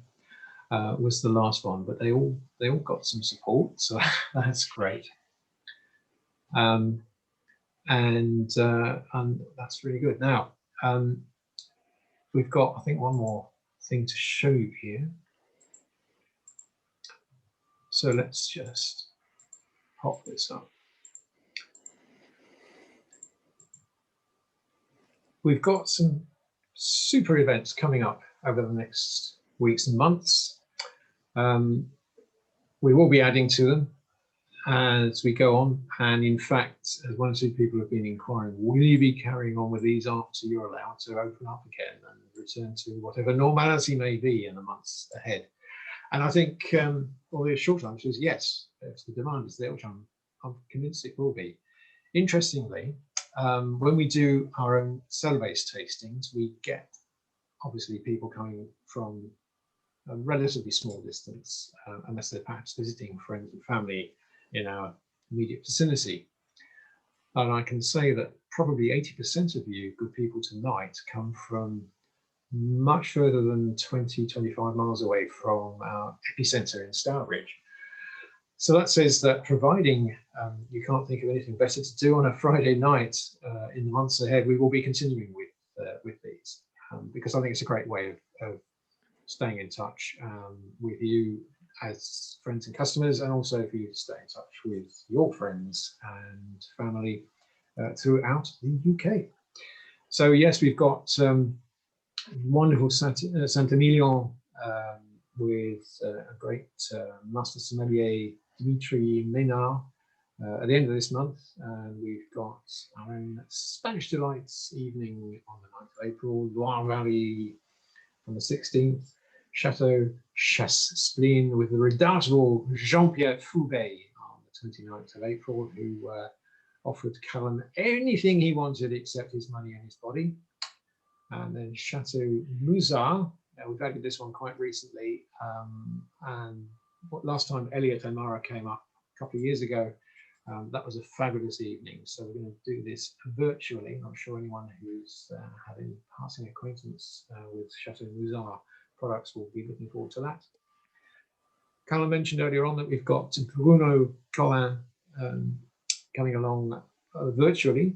was the last one. But they all got some support, so that's great. And that's really good. Now we've got, I think, one more thing to show you here. So let's just pop this up. We've got some super events coming up over the next weeks and months. We will be adding to them as we go on. And in fact, as one or two people have been inquiring, will you be carrying on with these after you're allowed to open up again and return to whatever normality may be in the months ahead? And I think the short answer is yes, if the demand is there, which I'm convinced it will be. Interestingly, when we do our own cellar-based tastings, we get obviously people coming from a relatively small distance, unless they're perhaps visiting friends and family in our immediate vicinity. And I can say that probably 80% of you good people tonight come from much further than 20, 25 miles away from our epicenter in Stourbridge. So that says that providing you can't think of anything better to do on a Friday night in the months ahead, we will be continuing with these because I think it's a great way of staying in touch with you as friends and customers, and also for you to stay in touch with your friends and family throughout the UK. So yes, we've got wonderful Saint-Emilion with a great master sommelier, Dimitri Ménard, at the end of this month. And we've got our own Spanish Delights evening on the 9th of April, Loire Valley on the 16th, Chateau Chasse-Spleen with the redoubtable Jean-Pierre Foubet on the 29th of April, who offered Callum anything he wanted except his money and his body. And then Chateau Musard, we've added this one quite recently. And last time Elliot O'Mara came up a couple of years ago, that was a fabulous evening. So we're going to do this virtually. I'm sure anyone who's had any passing acquaintance with Chateau Musard products will be looking forward to that. Callum mentioned earlier on that we've got Bruno Collin coming along virtually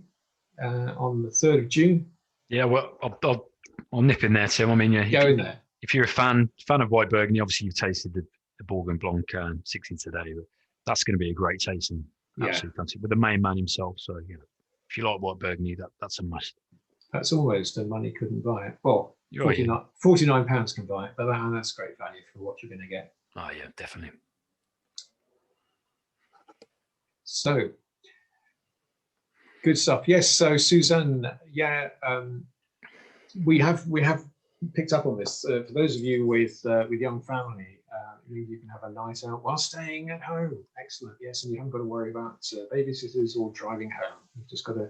on the 3rd of June. Yeah, well, I'll nip in there, Tim. I mean, yeah, Go in there. If you're a fan of white Burgundy, obviously you've tasted the Bourgogne Blanc 60 today, but that's going to be a great tasting. Absolutely fantastic. With the main man himself. So, you know, if you like white Burgundy, that's a must. That's almost a money couldn't buy it. Well, £49 can buy it, but that's great value for what you're going to get. Oh yeah, definitely. So good stuff. Yes. So Suzanne, yeah, we have picked up on this. For those of you with young family, you can have a night out while staying at home. Excellent. Yes, and you haven't got to worry about babysitters or driving home. You've just got to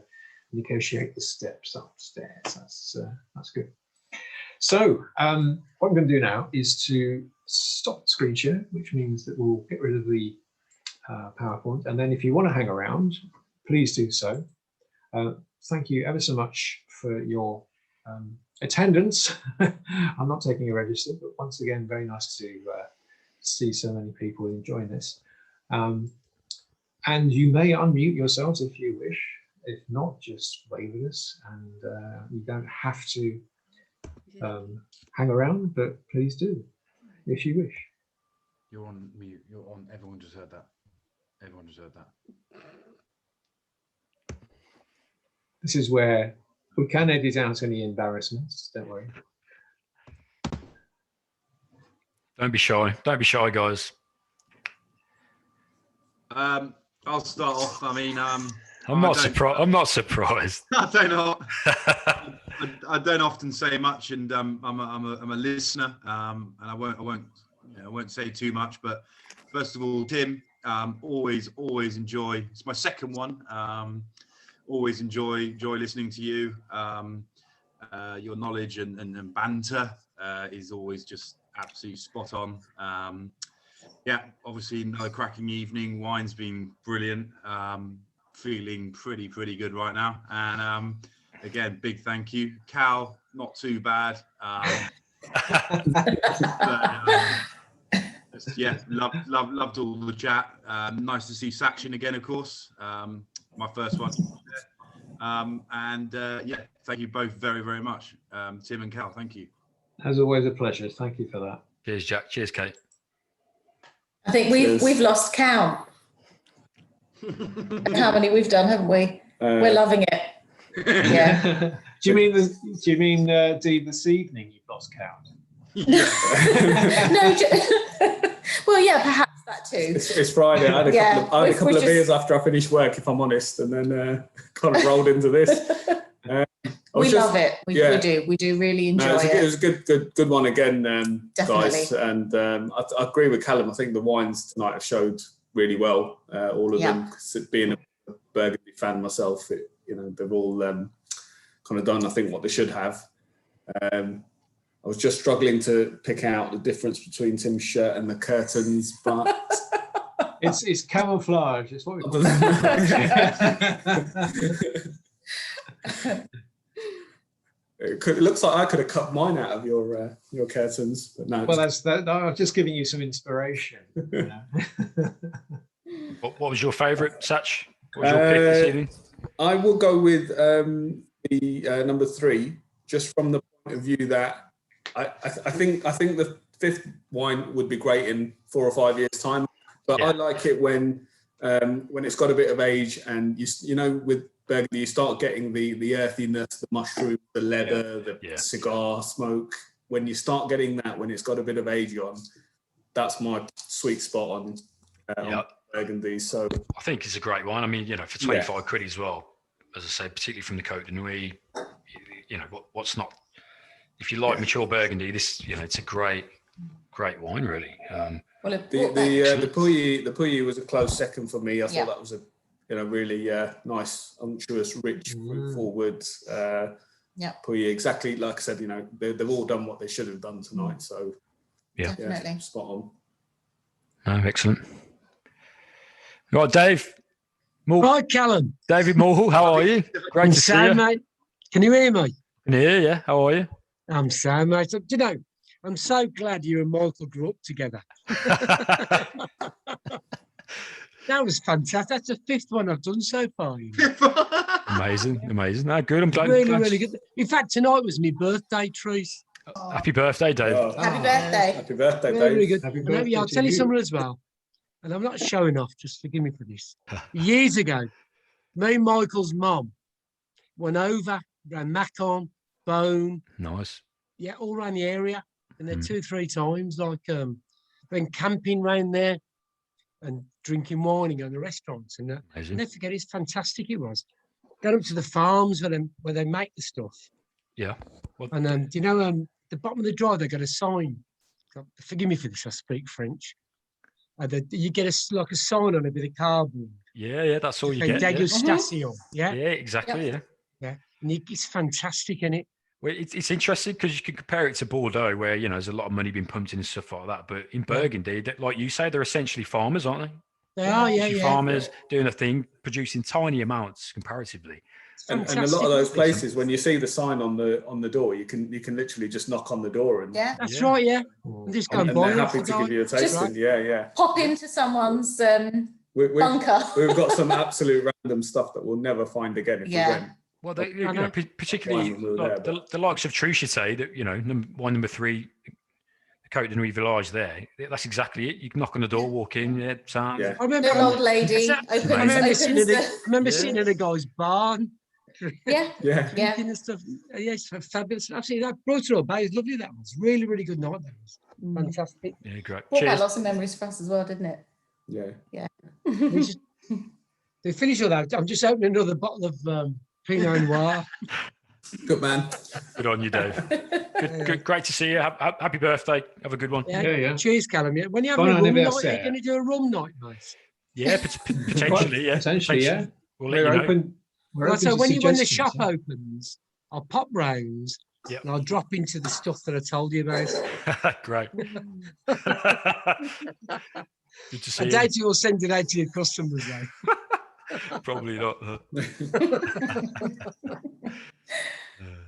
negotiate the steps upstairs. That's good. So what I'm going to do now is to stop the screen share, which means that we'll get rid of the PowerPoint. And then if you want to hang around, please do so. Thank you ever so much for your attendance. I'm not taking a register, but once again, very nice to see so many people enjoying this. And you may unmute yourselves if you wish. If not, just wave at us, and you don't have to hang around, but please do if you wish. You're on mute. You're on. Everyone just heard that. Everyone just heard that. This is where we can edit out any embarrassments. Don't worry. Don't be shy. Don't be shy, guys. I'll start off. I mean, I'm not surprised. I'm not surprised. I don't often say much, and I'm a listener, and I won't say too much. But first of all, Tim, always enjoy. It's my second one. Always enjoy listening to you. Your knowledge and banter is always just absolutely spot on. Yeah, obviously another cracking evening. Wine's been brilliant. Feeling pretty good right now. And again, big thank you, Cal. Not too bad. Yeah, loved all the chat. Nice to see Sakshin again, of course. My first one. Yeah, thank you both very much, Tim and Cal. Thank you. As always, a pleasure. Thank you for that. Cheers, Jack. Cheers, Kate. I think we've lost count. How many we've done, haven't we? We're loving it. Yeah. Do you mean Dee, this evening you've lost count? No. Well, yeah, perhaps that too. It's Friday. I had a couple of beers after I finished work, if I'm honest, and then kind of rolled into this. We love it. We do really enjoy it. It was a good one again, Definitely. guys. And I agree with Callum. I think the wines tonight have showed really well. All of them. Being a Burgundy fan myself, they've all kind of done, I think, what they should have. I was just struggling to pick out the difference between Tim's shirt and the curtains, but it's camouflage. It's what we call it looks like I could have cut mine out of your curtains, but no. Well, I'm just giving you some inspiration. What was your favourite, Satch? What was your pick this evening? I will go with the number 3, just from the point of view that I think the 5th wine would be great in 4 or 5 years' time, but I like it when it's got a bit of age, and with Burgundy you start getting the earthiness, the mushroom, the leather, the cigar smoke. When you start getting that, when it's got a bit of age on, that's my sweet spot on Burgundy. So I think it's a great wine. I mean, for 25 quid as well, as I say, particularly from the Côte de Nuit, what's not? If you like mature Burgundy, this, it's a great wine, really. The Pouilly was a close second for me. I thought that was a really nice, unctuous, rich, forward. Pouilly, exactly like I said. They've all done what they should have done tonight. So definitely spot on. Oh, excellent. Right, Dave. Right, Callum. David Morhall, how are you? Great to see you, mate. Can you hear me? Can hear, yeah. How are you? I'm Sam, mate. I'm so glad you and Michael grew up together. That was fantastic. That's the 5th one I've done so far. Amazing. No, good. I'm glad. Really good. In fact, tonight was my birthday treat. Happy birthday, Dave. Happy birthday. Happy birthday, Dave. Very good. Happy birthday I'll tell you something as well. And I'm not showing off, just forgive me for this. Years ago, me and Michael's mum went over, ran Macon, Bone. Nice. Yeah, all around the area. And then 2 or 3 times, they went camping round there and drinking wine and going to restaurants. And I'll Amazing. never forget, it's fantastic it was. Got up to the farms where they make the stuff. Yeah. Well, And do you know, the bottom of the drive, they got a sign. Forgive me for this, I speak French. You get like a sign on it with a cardboard. yeah, that's all you get. Yeah. Degustation. Yeah. Yeah, exactly. Yeah. Yeah. And it's fantastic, isn't it? Well, it's interesting because you can compare it to Bordeaux, where there's a lot of money being pumped in and stuff like that. But in Burgundy, like you say, they're essentially farmers, aren't they? They are, Essentially yeah. farmers doing a thing, producing tiny amounts comparatively. And a lot of those places, when you see the sign on the door, you can literally just knock on the door and that's right, yeah. And just go and and buy they're it. happy to give you a tasting. Yeah. Pop into someone's We've bunker. got some absolute random stuff that we'll never find again if we went. Well, particularly like, the likes of Truchete, that wine number 3, the Côte de Nuit Village there. That's exactly it. You can knock on the door, walk in. Yeah. The old lady opens. I remember sitting in a guy's barn. Yeah. Drinking and stuff. Yes, fabulous. Absolutely, that Broadstone Bay is lovely. That was really, really good night. That was fantastic. Yeah, great. Brought back lots of memories for us as well, didn't it? Yeah. They finish all that. I'm just opening another bottle of Pinot Noir. Good man. Good on you, Dave. Good. Great to see you. Happy birthday. Have a good one. Yeah. Cheers, Callum. Yeah. When you have a rum night, you're going to do a rum night, mate. Yeah, potentially. Yeah. Potentially, yeah. We'll let you know. Open. So when the shop opens, I'll pop round and I'll drop into the stuff that I told you about. Great. Good to see I doubt you will send it out to your customers, though. Probably not.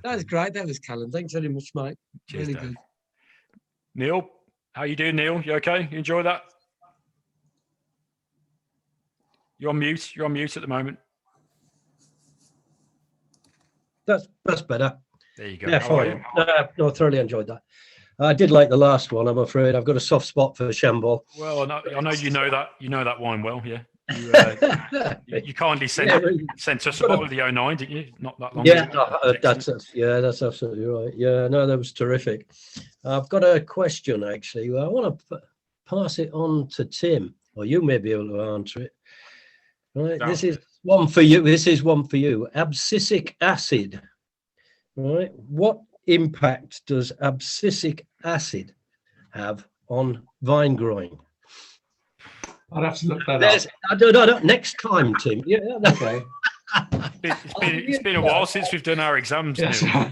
That was great. That was Callum. Thanks very much, mate. Cheers, really Dave. good. Neil, how you doing, Neil? You okay? You enjoy that? You're on mute. You're on mute at the moment. That's better. There you go. Yeah, How are fine. you? No, thoroughly enjoyed that. I did like the last one. I'm afraid I've got a soft spot for Chambord. Well, I know you know that. You know that wine well, yeah. You kindly sent us a bottle of the 09, didn't you? Not that long ago. That's absolutely right. Yeah, no, that was terrific. I've got a question actually. I want to pass it on to Tim, or you may be able to answer it. Right, No. This is one for you. Abscisic acid. Right, what impact does abscisic acid have on vine growing? I'd have to look that up. I don't know. Next time, Tim. Yeah, Okay. It's been a while since we've done our exams. Yes. Neil.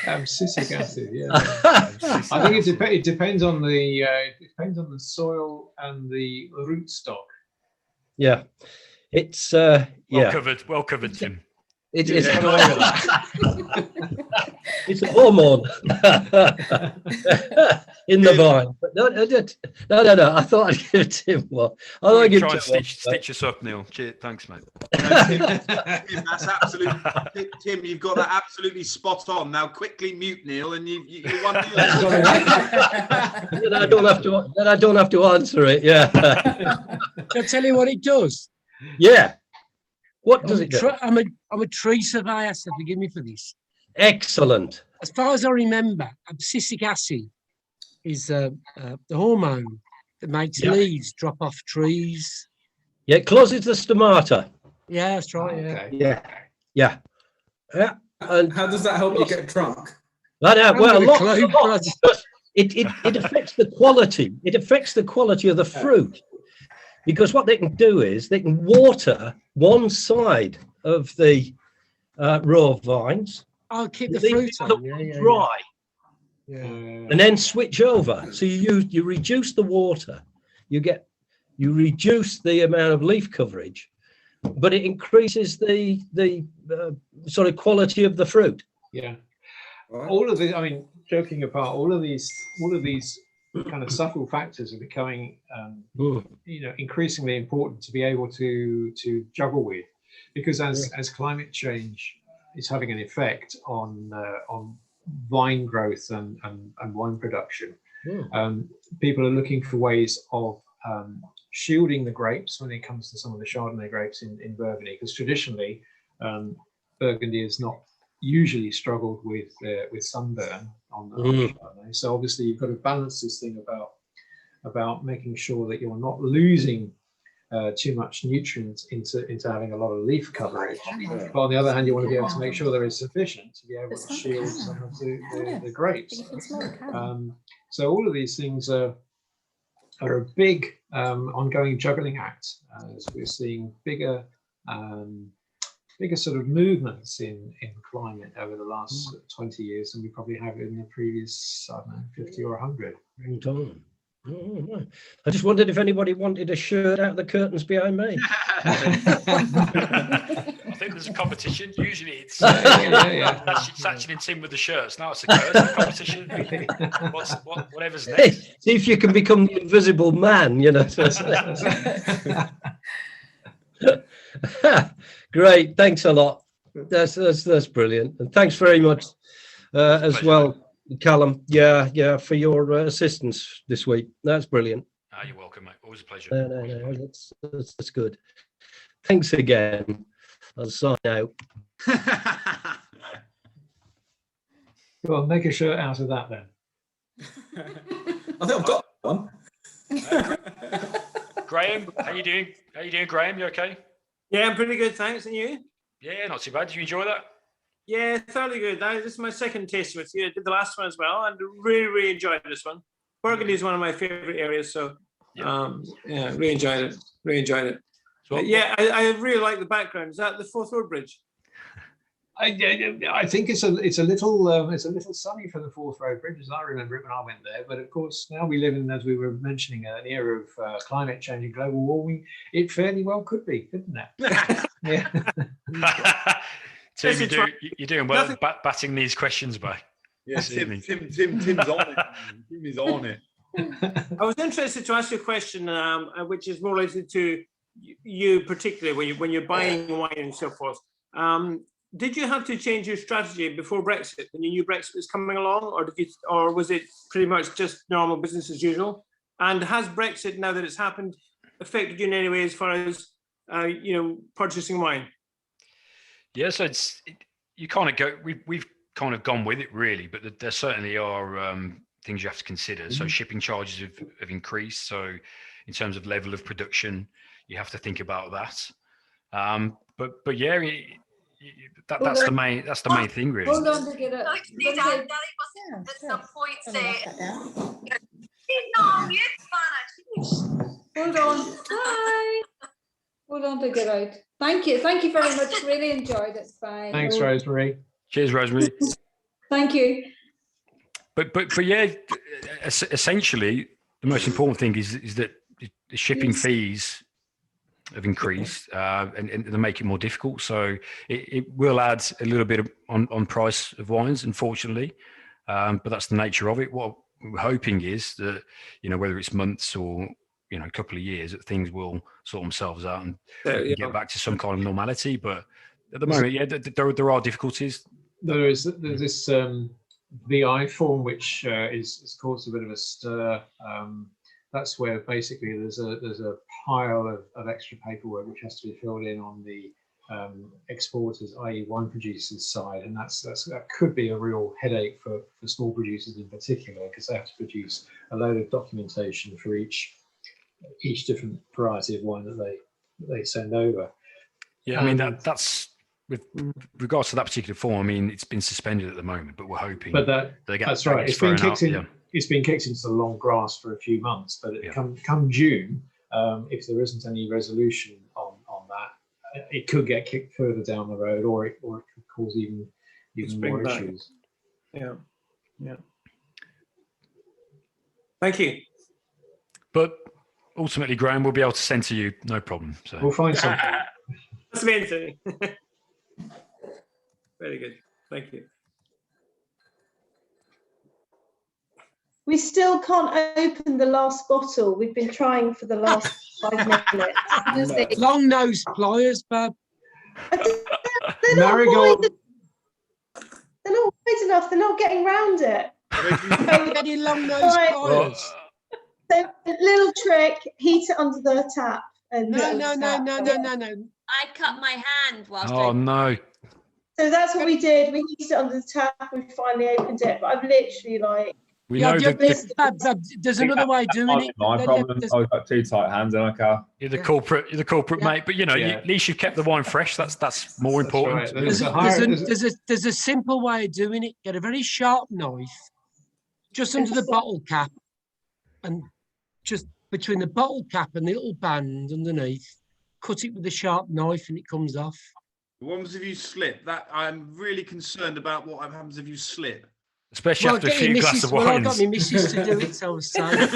Abscisic acid, yeah. I think it depends on the soil and the root stock. yeah. It's Well yeah. covered, Tim. It's it's a hormone in the vine. But no. I thought I'd give Tim one. I thought I'd give Try and Tim stitch us up, Neil. Cheers. Thanks, mate. Tim, that's absolutely Tim. You've got that absolutely spot on. Now, quickly mute Neil, and you won. Then I don't have to answer it. Yeah. Can I tell you what it does? Yeah. What does it do? I'm a tree surveyor, so forgive me for this. Excellent. As far as I remember, abscisic acid is the hormone that makes leaves drop off trees. Yeah, it closes the stomata. Yeah, that's right. Yeah. Okay. Yeah. And How does that help you get drunk? well, I'm a gonna lot, close, a lot. but It affects the quality. It affects the quality of the fruit, because what they can do is they can water one side of the row of vines, I'll keep the leave fruit the other on. one Yeah. dry, Yeah. and then switch over. So you reduce the water, you reduce the amount of leaf coverage, but it increases the sort of quality of the fruit. Yeah. Right. All of the, I mean, joking apart, all of these kind of subtle factors are becoming, increasingly important to be able to juggle with, because as climate change is having an effect on vine growth and wine production, people are looking for ways of shielding the grapes when it comes to some of the Chardonnay grapes in Burgundy, because traditionally Burgundy has not usually struggled with sunburn on the Chardonnay. So obviously you've got to balance this thing about making sure that you're not losing too much nutrients into having a lot of leaf coverage. But on the other hand, you want to be able to make sure there is sufficient to be able to shield some of the grapes. So all of these things are a big ongoing juggling act, as we're seeing bigger sort of movements in climate over the last 20 years than we probably have in the previous, I don't know, 50 or 100. Oh, I just wondered if anybody wanted a shirt out of the curtains behind me. I think there's a competition. Usually it's Sachin and Tim with the shirts. Now it's a competition. Whatever's next. See if you can become the invisible man, you know. Great, thanks a lot. That's brilliant, and thanks very much as well, Callum. Yeah, for your assistance this week. That's brilliant. You're welcome, mate. Always a pleasure. No, that's good. Thanks again. I'll sign out. Well, make a shirt out of that then. I think I've got one. Graham, how you doing? How you doing, Graham? You okay? Yeah, I'm pretty good, thanks. And you? Yeah, not too bad. Did you enjoy that? Yeah, thoroughly good. This is my second taste with you. I did the last one as well, and really enjoyed this one. Burgundy is one of my favorite areas, so really enjoyed it. So, I really like the background. Is that the Forth Road Bridge? I think it's a little sunny for the Forth Road Bridge, as I remember it when I went there. But of course, now we live in, as we were mentioning, an era of climate change and global warming. It fairly well could be, couldn't it? Yeah. Tim, you're doing well batting these questions back. Yeah, Tim's on it. Tim is on it. I was interested to ask you a question, which is more related to you particularly when you're buying wine and so forth. Did you have to change your strategy before Brexit when you knew Brexit was coming along, or was it pretty much just normal business as usual? And has Brexit, now that it's happened, affected you in any way as far as purchasing wine? Yeah, so you kind of go. We've kind of gone with it really, but there certainly are things you have to consider. So shipping charges have increased. So in terms of level of production, you have to think about that. But yeah. That's the main thing, really. Hold on to get it. Daddy was at some point say, "No, you're Spanish." Hold on. Hi. Hold on to get out. Thank you very much. Really enjoyed it. Bye. Thanks, Rosemary. Cheers, Rosemary. Thank you. But yeah, essentially, the most important thing is that the shipping fees have increased and they make it more difficult. So it will add a little bit on price of wines, unfortunately. But that's the nature of it. What we're hoping is that, whether it's months or, a couple of years, that things will sort themselves out and get back to some kind of normality. But at the moment, there are difficulties. There's this VI form, which is caused a bit of a stir. That's where basically there's a pile of extra paperwork which has to be filled in on the exporters, i.e. wine producers side, and that could be a real headache for small producers in particular, because they have to produce a load of documentation for each different variety of wine that they send over. Yeah, I mean that's with regards to that particular form. I mean, it's been suspended at the moment, but we're hoping. But that's right. It's been kicked in. It's been kicked into the long grass for a few months, but come June, if there isn't any resolution on that, it could get kicked further down the road, or it could cause even more issues. Yeah. Thank you. But ultimately, Graham, we'll be able to send to you, no problem. So we'll find something. That's the main thing. Very good. Thank you. We still can't open the last bottle. We've been trying for the last 5 minutes. Long nose pliers, Bab. They're not wide enough. They're not getting round it. Any long nose pliers? So, little trick: heat it under the tap. And No. I cut my hand whilst no. So that's what we did. We used it under the tap. We finally opened it, but I've literally like. We Yeah, know yeah, that there's another way of doing it. My problem. I've got two tight hands and I can't. you're the culprit. You're the culprit, Yeah. mate. But you know, Yeah. at least you've kept the wine fresh. That's more That's important. right. There's There's a simple way of doing it. Get a very sharp knife just under the bottle cap, and just between the bottle cap and the little band underneath, cut it with a sharp knife, and it comes off. What happens if you slip? That I'm really concerned about what happens if you slip. Especially after a get your few glasses missus- of well, wine. I got my missus to do it, so I was saying.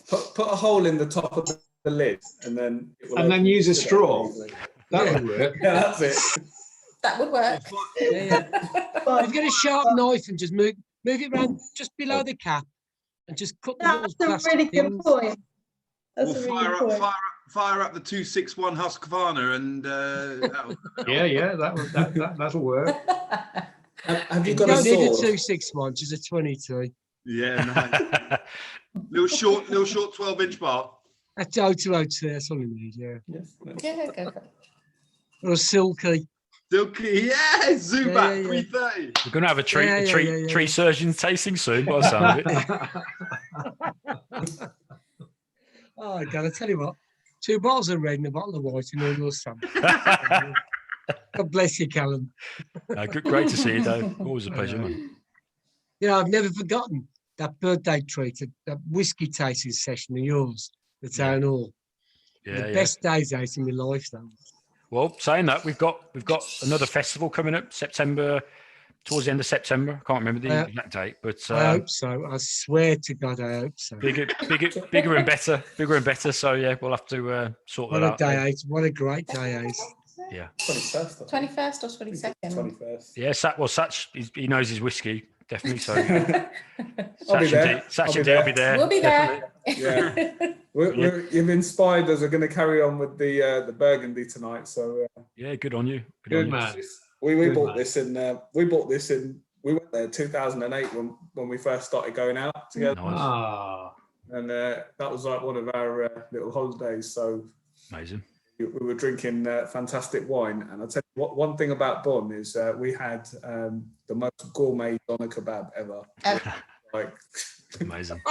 Put a hole in the top of the lid, and then use a straw. Easily. That would work. Yeah, that's it. That would work. Yeah. If you get a sharp knife and just move it around just below the cap, and just cut the little That's a plastic really good pins. point. That's We'll a really good point. fire up the 261 Husqvarna and Yeah, that'll work. Have you You got a don't need a sword? 261, just a 22. yeah, nice. little short 12-inch bar. That's 0202, that's all you need, yeah. Yes. Yeah, go for it. Or a silky. Silky, yeah, Zubat Yeah, yeah. 330. We're going to have a tree, Yeah, yeah. tree surgeon tasting soon, by the sound of it. Oh, God, I tell you what, 2 bottles of red and a bottle of white and all your sun. God bless you, Callum. Great to see you, Dave. Always a pleasure, man. You know, I've never forgotten that birthday treat, that whiskey tasting session of yours, the town hall. Yeah, The yeah. best days out in my life, though. Well, saying that, we've got another festival coming up September, towards the end of September. I can't remember the exact date, but I hope so. I swear to God, I hope so. bigger and better. So yeah, we'll have to sort What that a out. day out. What a great day out. Yeah. 21st. 21st or 22nd? 21st. Yeah, Satch, he knows his whiskey, definitely. So I'll be there. Satch and Dee will be there. We'll be there. Yeah. You've inspired us. We're going to carry on with the Burgundy tonight. So Yeah, good on you. Good on you. man. we Good bought man. this in we went there 2008 when we first started going out together, Nice. Ah, and that was like one of our little holidays. So Amazing. we were drinking fantastic wine, and I tell you what, one thing about Bonn is we had the most gourmet doner kebab ever. Like, Amazing.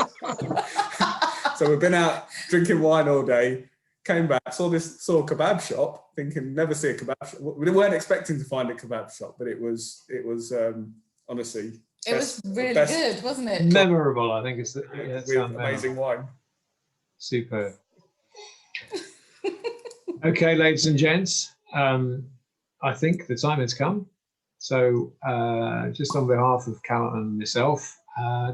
so we've been out drinking wine all day. Came back, saw a kebab shop, thinking never see a kebab shop. We weren't expecting to find a kebab shop, but it was honestly. It was really best- good, wasn't it? memorable, I think. It's with sounds amazing wine. Superb. Okay, ladies and gents, I think the time has come. So just on behalf of Cal and myself,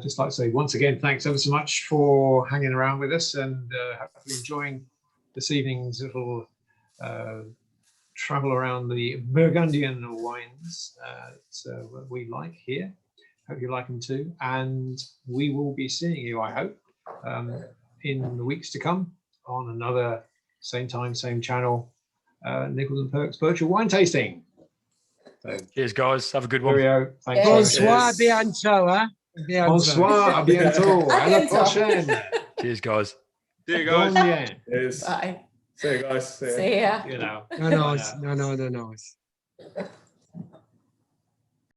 just like to say once again, thanks ever so much for hanging around with us and hopefully enjoying this evening's little travel around the Burgundian wines that we like here. Hope you like them too. And we will be seeing you, I hope, in the weeks to come on another same time, same channel, Nichols and Perks virtual wine tasting. So, Cheers, guys. Have a good one. cheerio. Thanks. Bonsoir, bientôt, hein? Bientôt. Bonsoir, à bientôt. À la prochaine. Cheers, guys. See you guys. Bon bien. Cheers. Bye. See you guys. See ya. See ya. You know. No, nice. No, nice.